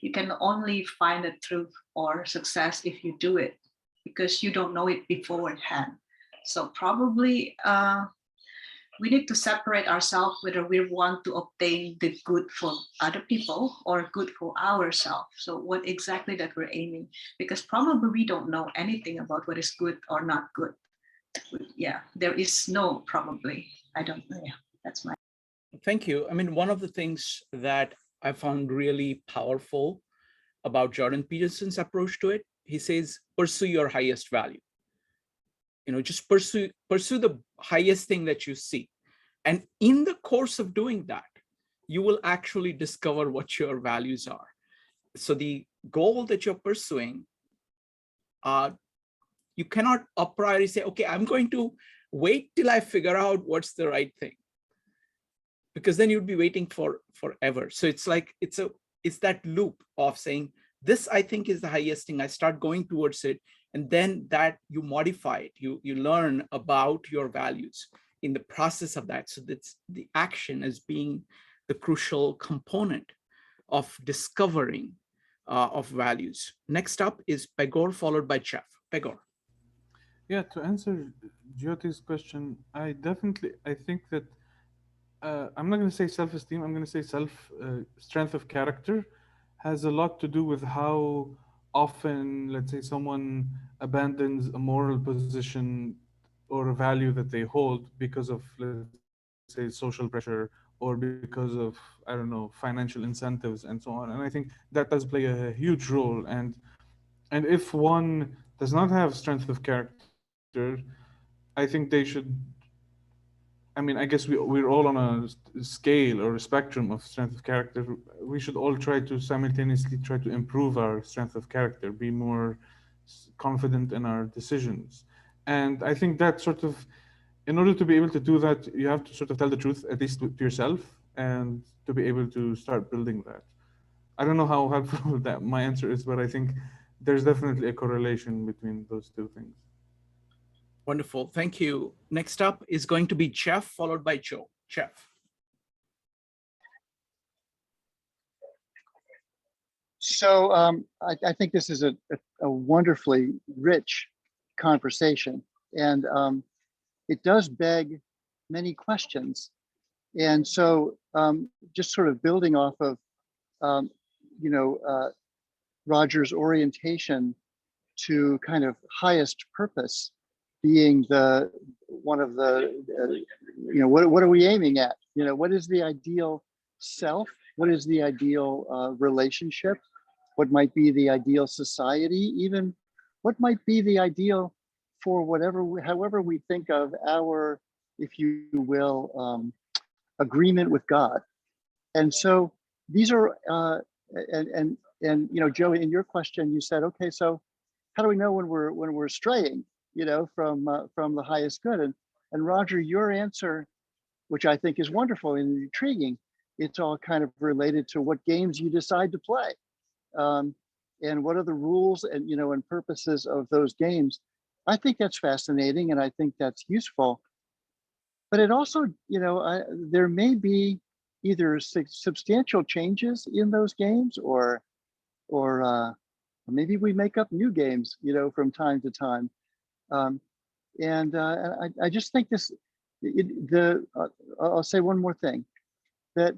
you can only find the truth or success if you do it, because you don't know it beforehand. So probably we need to separate ourselves whether we want to obtain the good for other people or good for ourselves. So what exactly that we're aiming, because probably we don't know anything about what is good or not good. Yeah, there is no probably. I don't know. Yeah, that's my. Thank you. I mean, one of the things that I found really powerful about Jordan Peterson's approach to it, he says, pursue your highest value. Just pursue the highest thing that you see. And in the course of doing that, you will actually discover what your values are. So the goal that you're pursuing, you cannot a priori say, okay, I'm going to wait till I figure out what's the right thing, because then you'd be waiting forever. So it's like, it's that loop of saying, this I think is the highest thing. I start going towards it, and then that you modify it. You learn about your values in the process of that. So that's the action as being the crucial component of discovering of values. Next up is Pegor, followed by Jeff. Pegor. Yeah, to answer Jyoti's question, I think that I'm not going to say self-esteem, I'm going to say strength of character has a lot to do with how often, let's say, someone abandons a moral position or a value that they hold because of, let's say, social pressure, or because of, I don't know, financial incentives and so on. And I think that does play a huge role. And if one does not have strength of character, I think they should, I mean, I guess we're all on a scale or a spectrum of strength of character. We should all try to simultaneously try to improve our strength of character, be more confident in our decisions. And I think that sort of, in order to be able to do that, you have to sort of tell the truth, at least to yourself, and to be able to start building that. I don't know how helpful that my answer is, but I think there's definitely a correlation between those two things. Wonderful, thank you. Next up is going to be Jeff, followed by Joe. Jeff. So I think this is a wonderfully rich conversation, and it does beg many questions. And so just sort of building off of, Roger's orientation to kind of highest purpose being one of the, what are we aiming at? What is the ideal self? What is the ideal relationship? What might be the ideal society? Even what might be the ideal for however we think of our, if you will, agreement with God. And so these are, Joe, in your question, you said, okay, so how do we know when we're straying, from the highest good? And Roger, your answer, which I think is wonderful and intriguing, it's all kind of related to what games you decide to play, and what are the rules and and purposes of those games. I think that's fascinating, and I think that's useful. But it also, there may be either substantial changes in those games, or maybe we make up new games, from time to time. I just think I'll say one more thing, that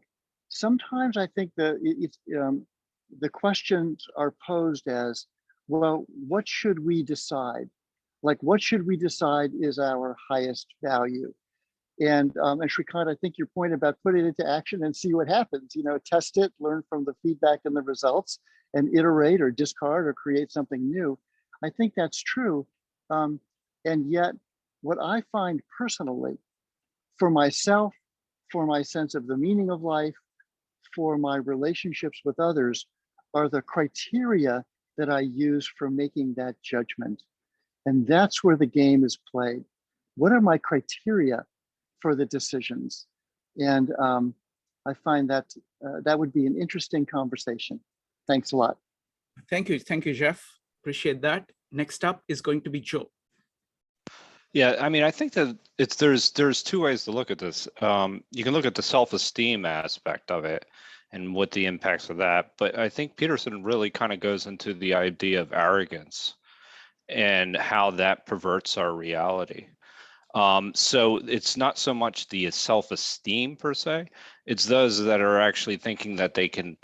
sometimes I think the questions are posed as, well, what should we decide? Like, what should we decide is our highest value? And Shrikant, I think your point about putting it into action and see what happens, test it, learn from the feedback and the results, and iterate or discard or create something new. I think that's true. And yet, what I find personally, for myself, for my sense of the meaning of life, for my relationships with others, are the criteria that I use for making that judgment. And that's where the game is played. What are my criteria for the decisions? And I find that that would be an interesting conversation. Thanks a lot. Thank you, Jeff. Appreciate that. Next up is going to be Joe. Yeah, I mean, I think that there's two ways to look at this. You can look at the self-esteem aspect of it and what the impacts of that, but I think Peterson really kind of goes into the idea of arrogance and how that perverts our reality. So it's not so much the self-esteem per se, it's those that are actually thinking that they can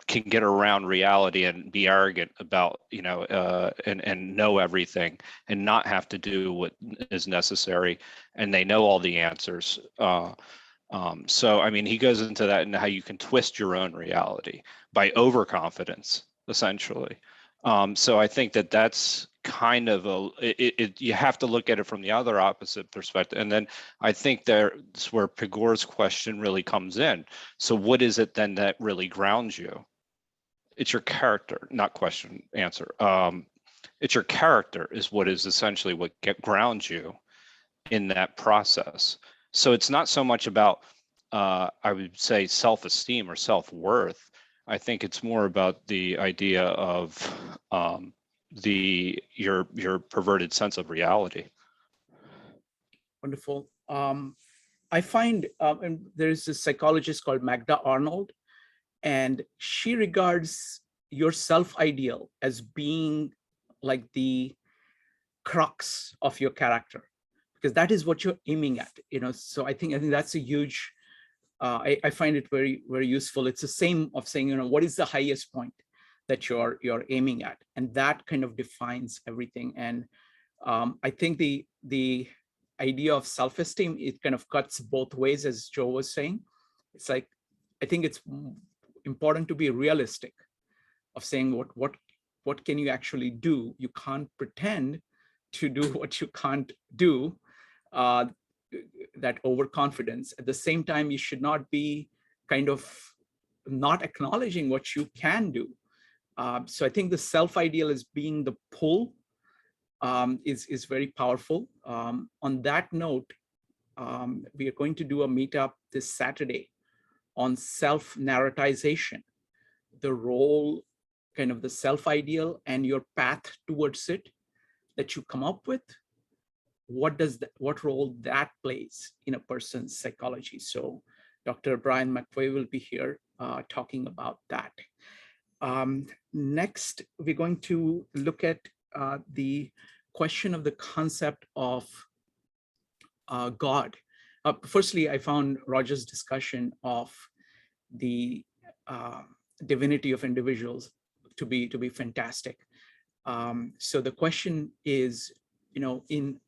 get around reality and be arrogant about, and know everything and not have to do what is necessary, and they know all the answers. So, I mean, he goes into that and how you can twist your own reality by overconfidence, essentially. So I think that that's kind of you have to look at it from the other opposite perspective. And then I think that's where Pegor's question really comes in. So what is it then that really grounds you? It's your character, not answer. It's your character is what is essentially what grounds you. in that process. So it's not so much about, I would say, self-esteem or self-worth. I think it's more about the idea of your perverted sense of reality. Wonderful. I find, and there's a psychologist called Magda Arnold, and she regards your self-ideal as being like the crux of your character, because that is what you're aiming at. So I think that's a huge. I find it very, very useful. It's the same of saying, what is the highest point that you're aiming at, and that kind of defines everything. And I think the idea of self-esteem, it kind of cuts both ways, as Joe was saying. It's like, I think it's important to be realistic of saying what can you actually do. You can't pretend to do what you can't do, that overconfidence. At the same time, you should not be kind of not acknowledging what you can do. So I think the self-ideal as being the pull is very powerful. On that note, we are going to do a meetup this Saturday on self-narratization, the role, kind of the self-ideal and your path towards it that you come up with. What role that plays in a person's psychology? So Dr. Brian McVeigh will be here talking about that. Next, we're going to look at the question of the concept of God. Firstly, I found Roger's discussion of the divinity of individuals to be fantastic. So the question is, in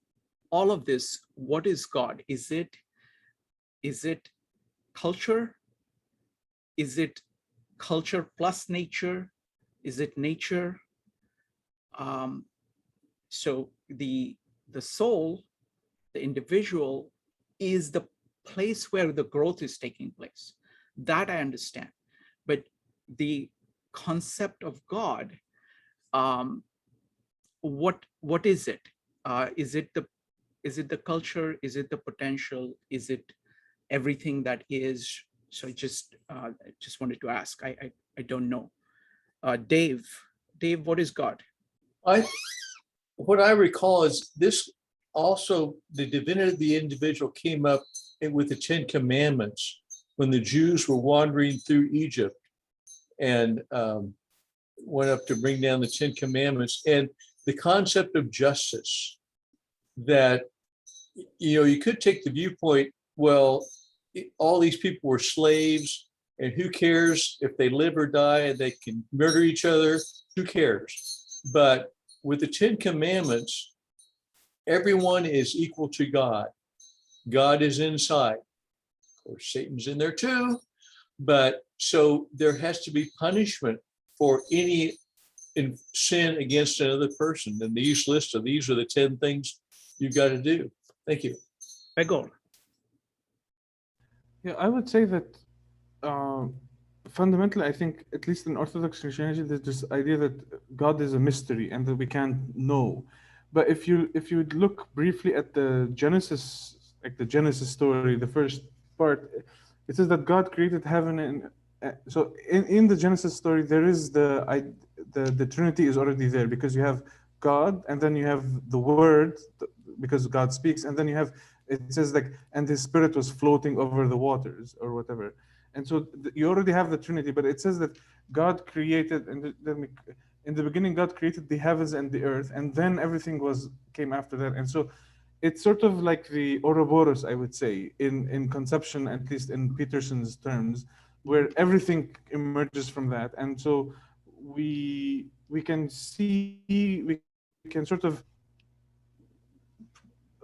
all of this, what is God? Is it culture? Is it culture plus nature? Is it nature? So the soul, the individual, is the place where the growth is taking place. That I understand. But the concept of God, what is it? Is it the culture? Is it the potential? Is it everything that is? So I just wanted to ask. I don't know. Dave, what is God? What I recall is this also, the divinity of the individual came up with the 10 Commandments when the Jews were wandering through Egypt and went up to bring down the 10 Commandments, and the concept of justice, that, you could take the viewpoint, well, all these people were slaves, and who cares if they live or die, and they can murder each other, who cares? But with the 10 Commandments, everyone is equal to God. God is inside. Of course, Satan's in there too. But so there has to be punishment for any sin against another person. And these are the 10 things you've got to do. Thank you. Pegor. Yeah, I would say that fundamentally, I think, at least in Orthodox Christianity, there's this idea that God is a mystery and that we can't know. But if you look briefly at the Genesis, like the Genesis story, the first part, it says that God created heaven and so in the Genesis story, there is the Trinity is already there, because you have God, and then you have the Word, because God speaks, and then it says like, and His Spirit was floating over the waters or whatever. And so you already have the Trinity, but it says that God created, and in the beginning, God created the heavens and the earth, and then everything came after that. And so it's sort of like the Ouroboros, I would say, in conception, at least in Peterson's terms, where everything emerges from that. And so we can sort of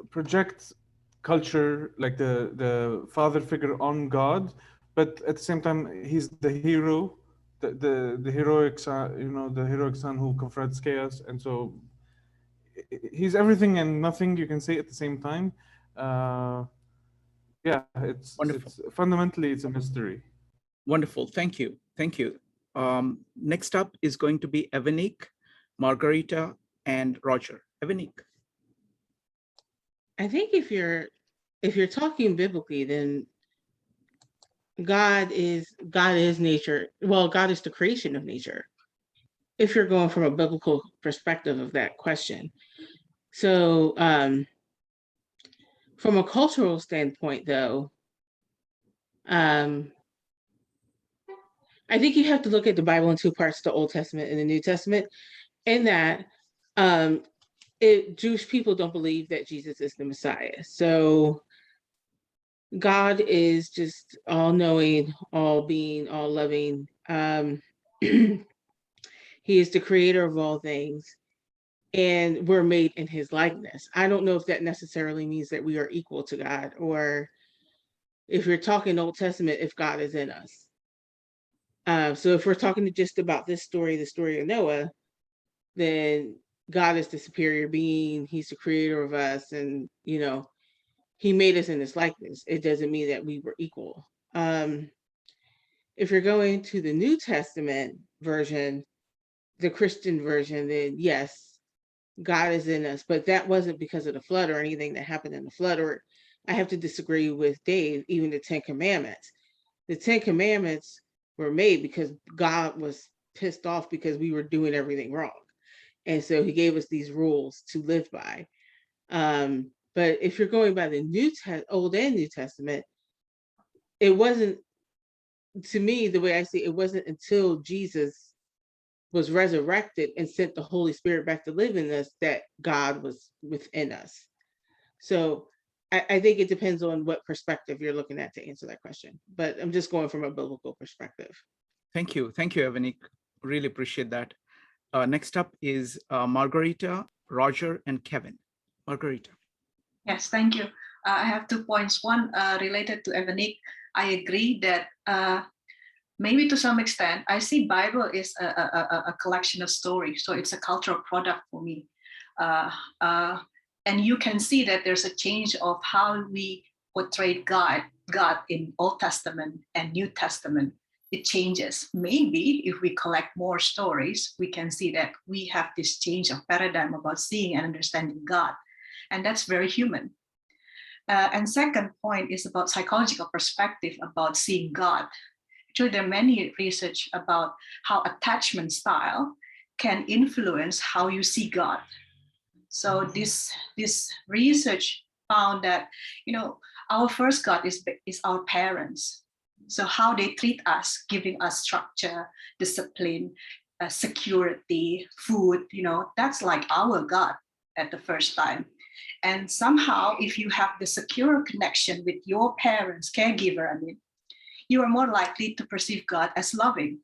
project culture, like the father figure, on God, but at the same time, he's the hero, the heroic son, the heroic son who confronts chaos. And so he's everything and nothing, you can say, at the same time. Yeah, it's fundamentally, it's a mystery. Wonderful. Thank you. Next up is going to be Evanik, Margarita, and Roger. Evanik. I think if you're talking biblically, then God is nature. Well, God is the creation of nature, if you're going from a biblical perspective of that question. So from a cultural standpoint, though, I think you have to look at the Bible in two parts, the Old Testament and the New Testament, in that Jewish people don't believe that Jesus is the Messiah. So God is just all-knowing, all-being, all-loving. He is the creator of all things, and we're made in his likeness. I don't know if that necessarily means that we are equal to God, or if you're talking Old Testament, if God is in us. So if we're talking just about this story, the story of Noah, then God is the superior being. He's the creator of us, and he made us in his likeness. It doesn't mean that we were equal. If you're going to the New Testament version, the Christian version, then yes, God is in us, but that wasn't because of the flood or anything that happened in the flood. Or I have to disagree with Dave, even the 10 Commandments. The 10 Commandments were made because God was pissed off because we were doing everything wrong. And so he gave us these rules to live by. But if you're going by the Old and New Testament, it wasn't, to me, the way I see it, it wasn't until Jesus was resurrected and sent the Holy Spirit back to live in us that God was within us. So I think it depends on what perspective you're looking at to answer that question. But I'm just going from a biblical perspective. Thank you, Evanik. Really appreciate that. Next up is Margarita, Roger, and Kevin. Margarita. Yes, thank you. I have 2 points. One related to Evanik. I agree that maybe to some extent, I see Bible is a collection of stories. So it's a cultural product for me. And you can see that there's a change of how we portray God in Old Testament and New Testament. It changes. Maybe if we collect more stories, we can see that we have this change of paradigm about seeing and understanding God. And that's very human. And second point is about psychological perspective about seeing God. Actually, there are many research about how attachment style can influence how you see God. So this research found that, our first God is our parents. So how they treat us, giving us structure, discipline, security, food, that's like our God at the first time. And somehow, if you have the secure connection with your parents, caregiver, you are more likely to perceive God as loving.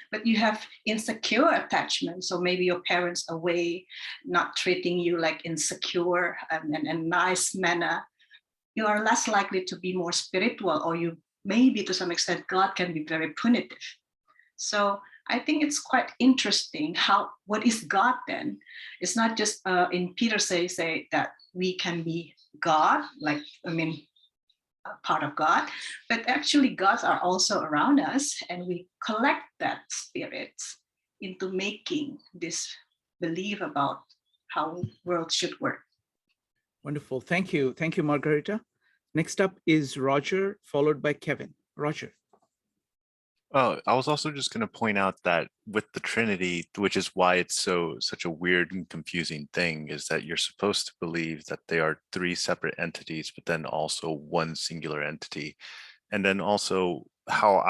But you have insecure attachment. So maybe your parents away, not treating you like insecure and nice manner. You are less likely to be more spiritual, or you maybe to some extent, God can be very punitive. So I think it's quite interesting what is God then? It's not just in Peter say that we can be God, part of God, but actually gods are also around us, and we collect that spirit into making this belief about how world should work. Wonderful. Thank you, Margarita. Next up is Roger, followed by Kevin. Roger. I was also just going to point out that with the Trinity, which is why it's such a weird and confusing thing, is that you're supposed to believe that they are 3 separate entities, but then also one singular entity. And then also how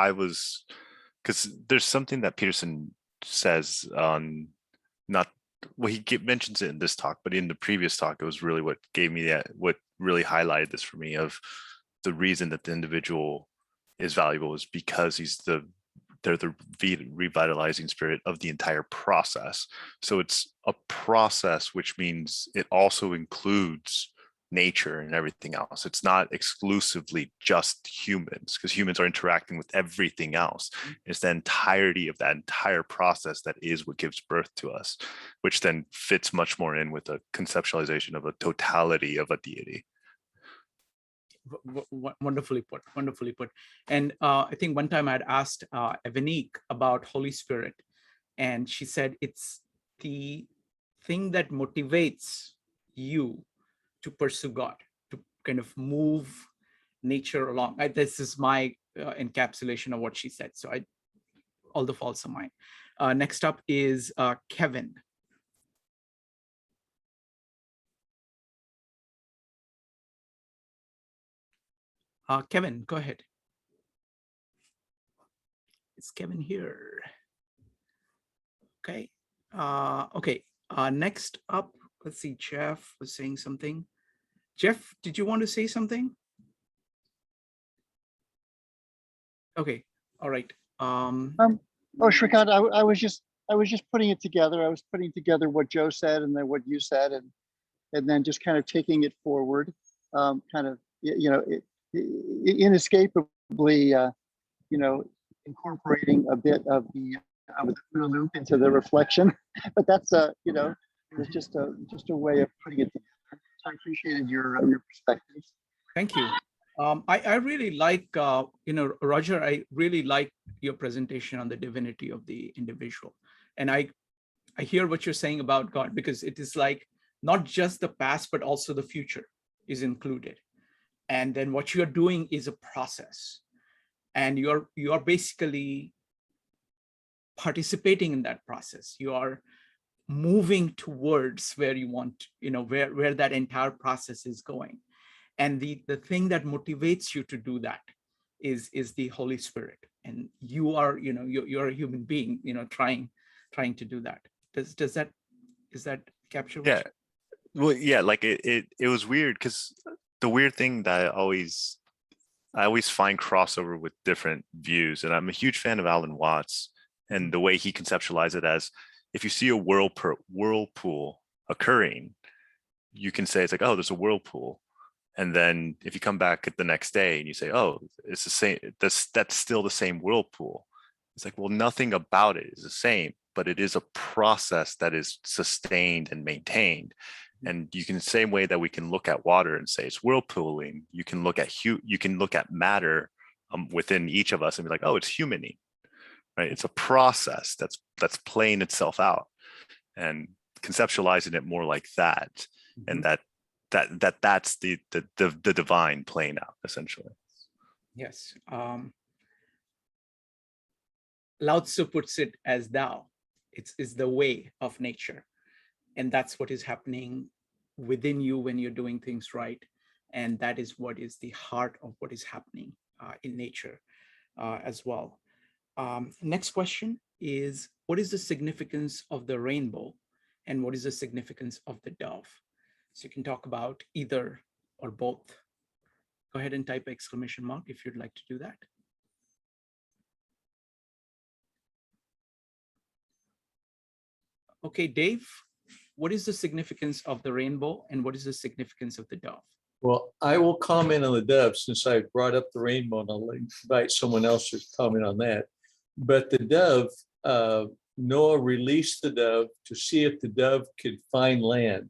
because there's something that Peterson says on he mentions it in this talk, but in the previous talk, it was really what gave me what really highlighted this for me, of the reason that the individual is valuable is because they're the revitalizing spirit of the entire process. So it's a process, which means it also includes nature and everything else. It's not exclusively just humans, because humans are interacting with everything else. It's the entirety of that entire process that is what gives birth to us, which then fits much more in with a conceptualization of a totality of a deity. Wonderfully put. And I think one time I'd asked Evanik about Holy Spirit, and she said it's the thing that motivates you to pursue God. kind of move nature along. This is my encapsulation of what she said. So all the faults are mine. Next up is Kevin. Kevin, go ahead. Is Kevin here? Okay. Okay. Next up, let's see. Jeff was saying something. Jeff, did you want to say something? Okay. All right. Oh, Shrikant, I was just putting it together. I was putting together what Joe said and then what you said, and then just kind of taking it forward, kind of, you know, inescapably, you know, incorporating a bit of the loop into the reflection. But that's you know, it was just a way of putting it together. So I appreciated your perspectives. Thank you. I really like, you know, Roger, I really like your presentation on the divinity of the individual. And I hear what you're saying about God, because it is like not just the past, but also the future is included. And then what you're doing is a process. And you're basically participating in that process. You are moving towards where you want, you know, where that entire process is going. And the thing that motivates you to do that is the Holy Spirit. And you are, you know, you're a human being, you know, trying to do that. Is that capture? Yeah. Well, yeah, like it was weird, because the weird thing that I always find crossover with different views, and I'm a huge fan of Alan Watts and the way he conceptualized it as, if you see a whirlpool occurring, you can say it's like, oh, there's a whirlpool. And then if you come back the next day and you say, oh, it's the same, that's still the same whirlpool. It's like, well, nothing about it is the same, but it is a process that is sustained and maintained. And you can, same way that we can look at water and say it's whirlpooling, you can look at matter within each of us and be like, oh, it's humaning, right? It's a process that's playing itself out, and conceptualizing it more like that, and that's the divine playing out, essentially. Yes. Lao Tzu puts it as Tao. It's the way of nature. And that's what is happening within you when you're doing things right. And that is what is the heart of what is happening in nature as well. Next question is, what is the significance of the rainbow? And what is the significance of the dove? So you can talk about either or both. Go ahead and type exclamation mark if you'd like to do that. Okay, Dave, what is the significance of the rainbow and what is the significance of the dove? Well, I will comment on the dove since I brought up the rainbow, and I'll invite someone else to comment on that. But the dove, Noah released the dove to see if the dove could find land.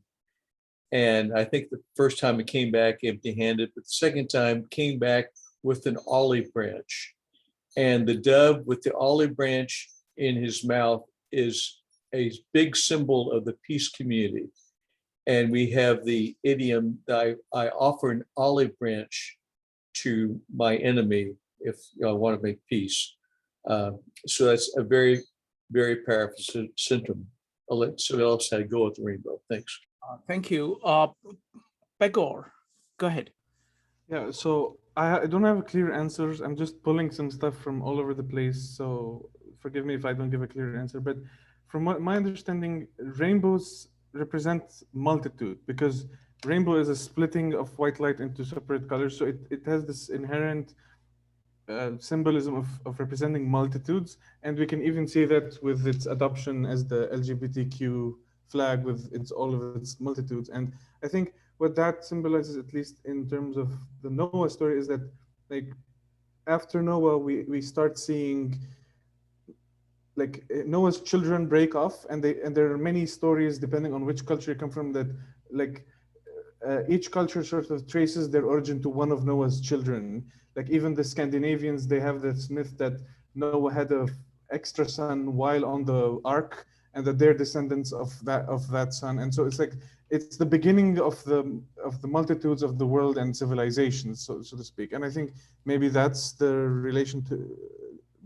And I think the first time it came back empty-handed, but the second time came back with an olive branch. And the dove with the olive branch in his mouth is a big symbol of the peace community. And we have the idiom that I offer an olive branch to my enemy if I want to make peace. So that's a very, very powerful symptom. I'll let someone else have to go with the rainbow. Thanks. Thank you. Pegor, go ahead. Yeah, so I don't have clear answers. I'm just pulling some stuff from all over the place. So forgive me if I don't give a clear answer. But from my understanding, rainbows represent multitude, because rainbow is a splitting of white light into separate colors. So it has this inherent symbolism of representing multitudes. And we can even see that with its adoption as the LGBTQ flag with all of its multitudes. And I think what that symbolizes, at least in terms of the Noah story, is that like after Noah, we start seeing like Noah's children break off, and there are many stories depending on which culture you come from that like each culture sort of traces their origin to one of Noah's children. Like even the Scandinavians, they have this myth that Noah had an extra son while on the ark, and that they're descendants of that son. And so it's like it's the beginning of the multitudes of the world and civilizations, so to speak. And I think maybe that's the relation to,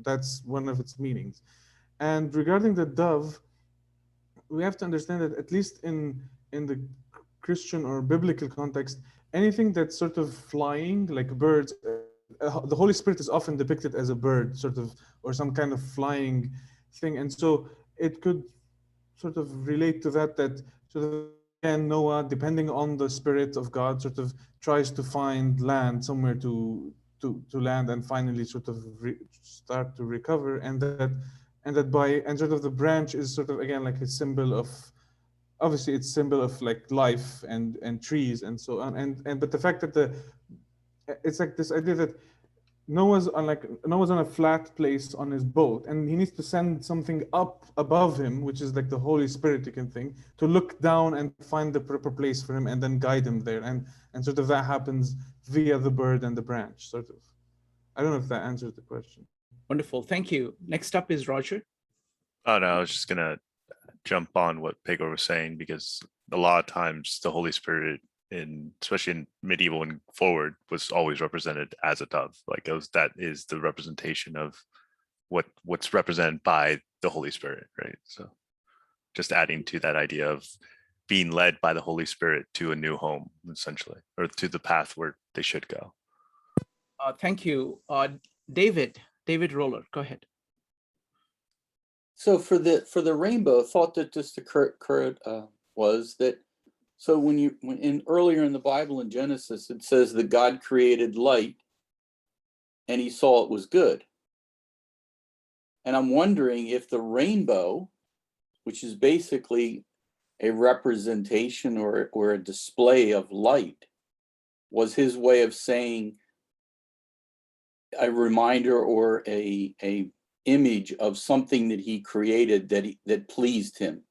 that's one of its meanings. And regarding the dove, we have to understand that at least in the Christian or biblical context, anything that's sort of flying, like birds, the Holy Spirit is often depicted as a bird, sort of, or some kind of flying thing. And so it could sort of relate to that, that sort of, and Noah, depending on the Spirit of God, sort of tries to find land somewhere to land, and finally sort of start to recover, and sort of the branch is sort of again like a symbol of, obviously it's symbol of like life and trees and so on, and but the fact that it's like this idea that Noah's on a flat place on his boat, and he needs to send something up above him, which is like the Holy Spirit, you can think, to look down and find the proper place for him and then guide him there. And sort of that happens via the bird and the branch, sort of. I don't know if that answers the question. Wonderful, thank you. Next up is Roger. Oh no, I was just gonna jump on what Pegor was saying, because a lot of times the Holy Spirit, especially in medieval and forward, was always represented as a dove. Like that is the representation of what's represented by the Holy Spirit, right? So just adding to that idea of being led by the Holy Spirit to a new home, essentially, or to the path where they should go. Thank you. David Roller, go ahead. So for the rainbow, a thought that just occurred was that, so when earlier in the Bible in Genesis, it says that God created light and he saw it was good. And I'm wondering if the rainbow, which is basically a representation or a display of light, was his way of saying a reminder or a image of something that he created that pleased him.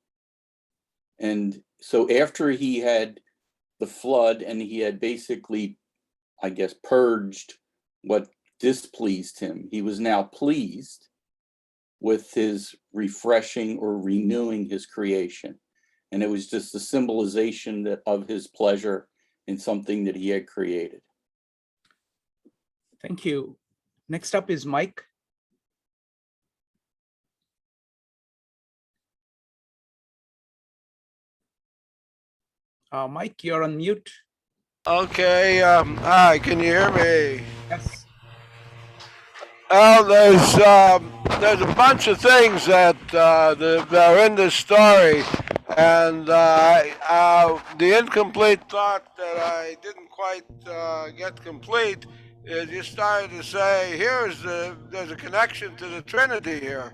And so after he had the flood and he had basically, I guess, purged what displeased him, he was now pleased with his refreshing or renewing his creation. And it was just a symbolization of his pleasure in something that he had created. Thank you. Next up is Mike. Mike, you're on mute. Okay, hi, can you hear me? Yes. Well, there's a bunch of things that are in this story, and the incomplete thought that I didn't quite get complete is you started to say, there's a connection to the Trinity here,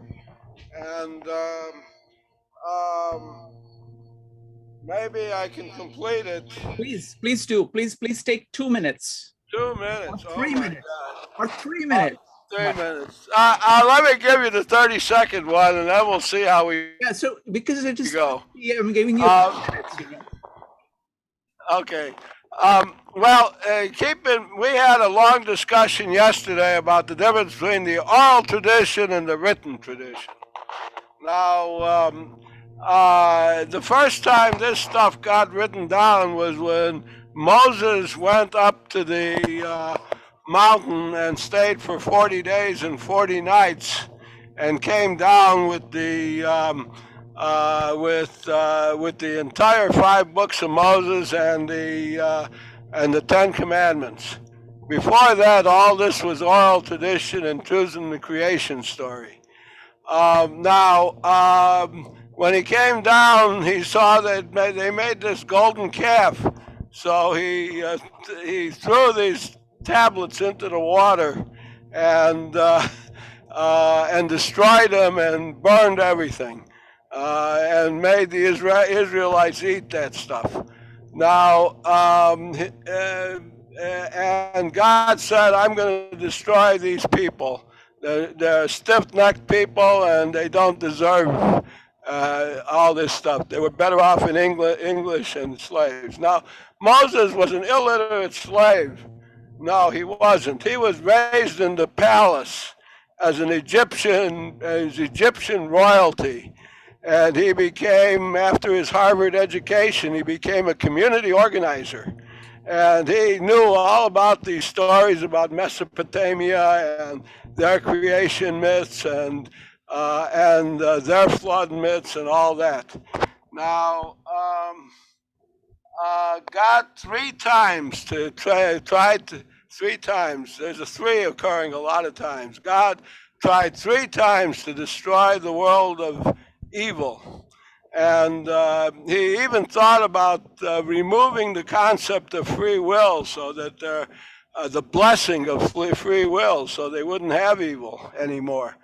and maybe I can complete it. Please do. Please take 2 minutes. 2 minutes. Or 3 minutes. God. Or 3 minutes. 3 minutes. Let me give you the 30-second one, and then we'll see how we. Yeah. So because it just go. Yeah, I'm giving you. Okay. Well, we had a long discussion yesterday about the difference between the oral tradition and the written tradition. Now, the first time this stuff got written down was when Moses went up to the mountain and stayed for 40 days and 40 nights, and came down with the entire 5 books of Moses and the 10 Commandments. Before that, all this was oral tradition and choosing the creation story. When he came down, he saw that they made this golden calf. So he threw these tablets into the water and destroyed them and burned everything, and made the Israelites eat that stuff. Now, and God said, I'm going to destroy these people. They're stiff-necked people, and they don't deserve all this stuff. They were better off in English and slaves. Now, Moses was an illiterate slave. No, he wasn't. He was raised in the palace as Egyptian royalty. And he became, after his Harvard education, he became a community organizer. And he knew all about these stories about Mesopotamia and their creation myths and their flood myths and all that. Now, God three times three times, there's a three occurring a lot of times. God tried three times to destroy the world of evil. And he even thought about removing the concept of free will so that the blessing of free will so they wouldn't have evil anymore.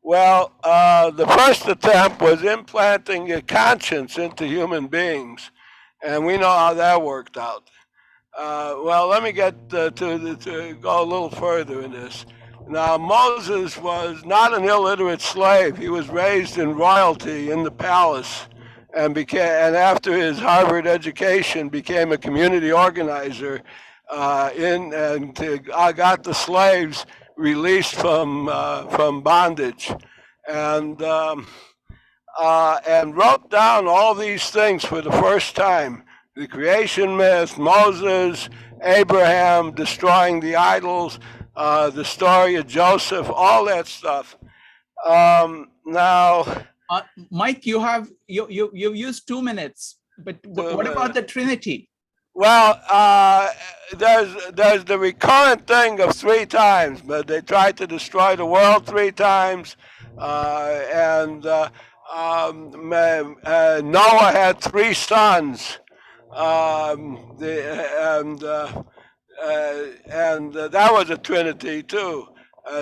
Well, the first attempt was implanting a conscience into human beings. And we know how that worked out. Well, let me get to go a little further in this. Now, Moses was not an illiterate slave. He was raised in royalty in the palace, and after his Harvard education, became a community organizer. Got the slaves released from bondage, and wrote down all these things for the first time. The creation myth, Moses, Abraham destroying the idols, the story of Joseph, all that stuff. Now, Mike, you've used 2 minutes, but what about the Trinity? Well, there's the recurrent thing of three times, but they tried to destroy the world three times, Noah had three sons, that was a trinity too.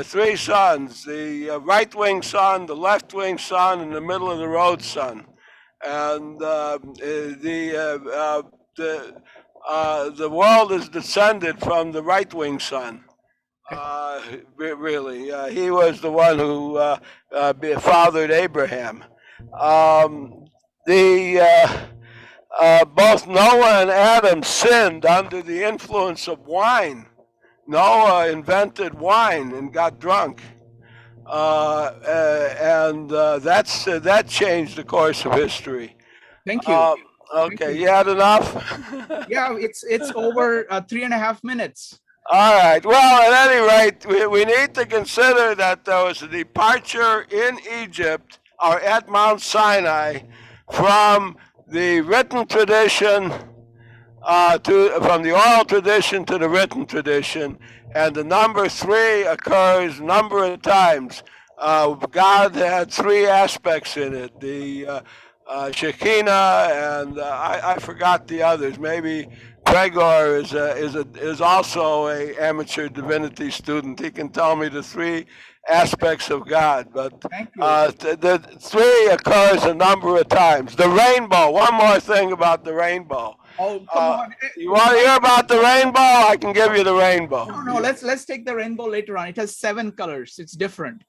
Three sons: the right-wing son, the left-wing son, and the middle-of-the-road son. And the world is descended from the right-wing son. Really, he was the one who fathered Abraham. Both Noah and Adam sinned under the influence of wine. Noah invented wine and got drunk, that changed the course of history. Thank you. Okay, you had enough? Yeah, it's over 3.5 minutes. All right. Well, at any rate, we need to consider that there was a departure in Egypt or at Mount Sinai from the written tradition from the oral tradition to the written tradition, and the number three occurs a number of times. God had three aspects in it: the Shekinah, and I forgot the others. Maybe Gregor is also a amateur divinity student. He can tell me the three aspects of God, but the three occurs a number of times. The rainbow. One more thing about the rainbow. Oh, come on! You want to hear about the rainbow? I can give you the rainbow. No. Let's take the rainbow later on. It has 7 colors. It's different.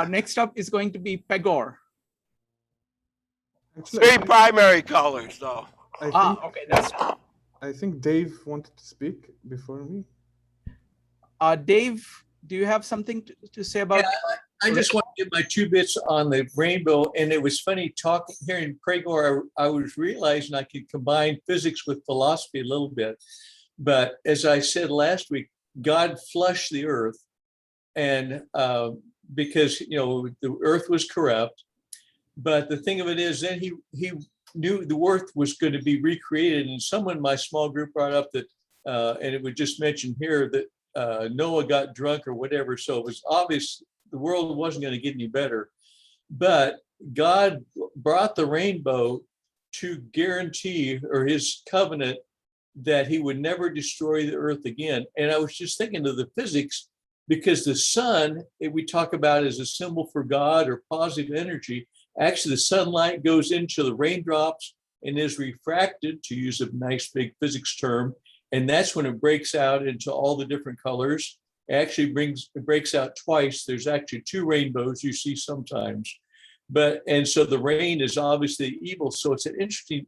Next up is going to be Pegor. Three primary colors, though. Okay, that's. I think Dave wanted to speak before me. Dave, do you have something to say about? Yeah, I just want to give my 2 bits on the rainbow, and it was funny hearing Pregor. I was realizing I could combine physics with philosophy a little bit, but as I said last week, God flushed the earth, and because the earth was corrupt. But the thing of it is, then he knew the earth was going to be recreated, and someone in my small group brought up that, and it was just mentioned here that Noah got drunk or whatever, so it was obvious the world wasn't going to get any better. But God brought the rainbow to guarantee, or his covenant, that he would never destroy the earth again. And I was just thinking of the physics, because the sun, we talk about as a symbol for God or positive energy. Actually, the sunlight goes into the raindrops and is refracted, to use a nice big physics term. And that's when it breaks out into all the different colors. It actually breaks out twice. There's actually 2 rainbows you see sometimes. And so the rain is obviously evil. So it's an interesting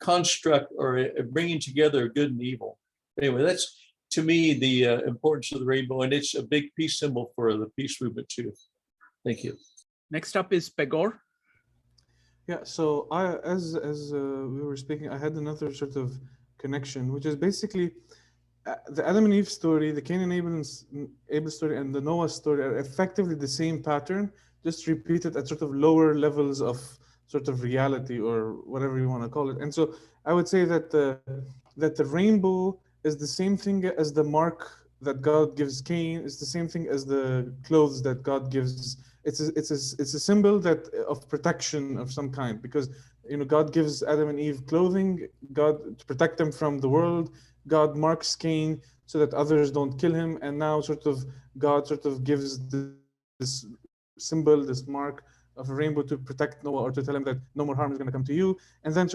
construct, or bringing together good and evil. Anyway, that's, to me, the importance of the rainbow. And it's a big peace symbol for the peace movement too. Thank you. Next up is Pegor. Yeah, so as we were speaking, I had another sort of connection, which is basically the Adam and Eve story, the Cain and Abel story, and the Noah story are effectively the same pattern, just repeated at sort of lower levels of sort of reality or whatever you want to call it. And so I would say that the rainbow is the same thing as the mark that God gives Cain. It's the same thing as the clothes that God gives. It's a symbol that of protection of some kind, because God gives Adam and Eve clothing, God to protect them from the world. God marks Cain so that others don't kill him, and now God gives this symbol, this mark of a rainbow to protect Noah, or to tell him that no more harm is going to come to you. And then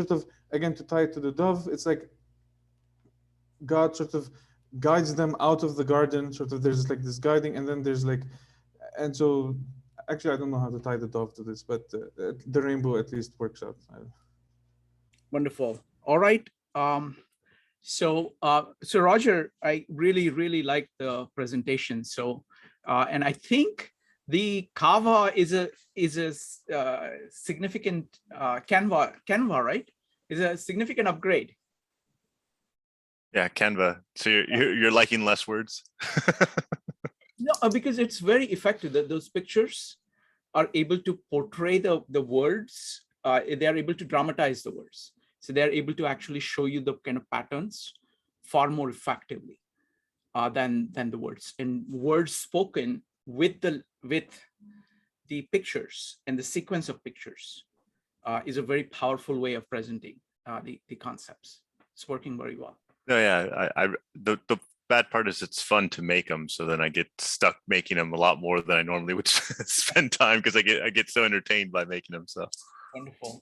again, to tie it to the dove, it's like God guides them out of the garden. There's like this guiding, and then there's like, and so actually I don't know how to tie the dove to this, but the rainbow at least works out. Wonderful. All right. So Roger, I really like the presentation. So, and I think the Kava is a significant Canva, right? Is a significant upgrade. Yeah, Canva. So you're liking less words? No, because it's very effective. That those pictures are able to portray the words. They are able to dramatize the words. So they're able to actually show you the kind of patterns far more effectively than the words. And words spoken with the pictures and the sequence of pictures is a very powerful way of presenting the concepts. It's working very well. No, yeah. The bad part is it's fun to make them, so then I get stuck making them a lot more than I normally would spend time, because I get so entertained by making them. So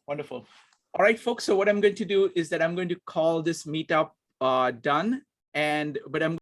wonderful. All right, folks. So what I'm going to do is that I'm going to call this meetup done, but I'm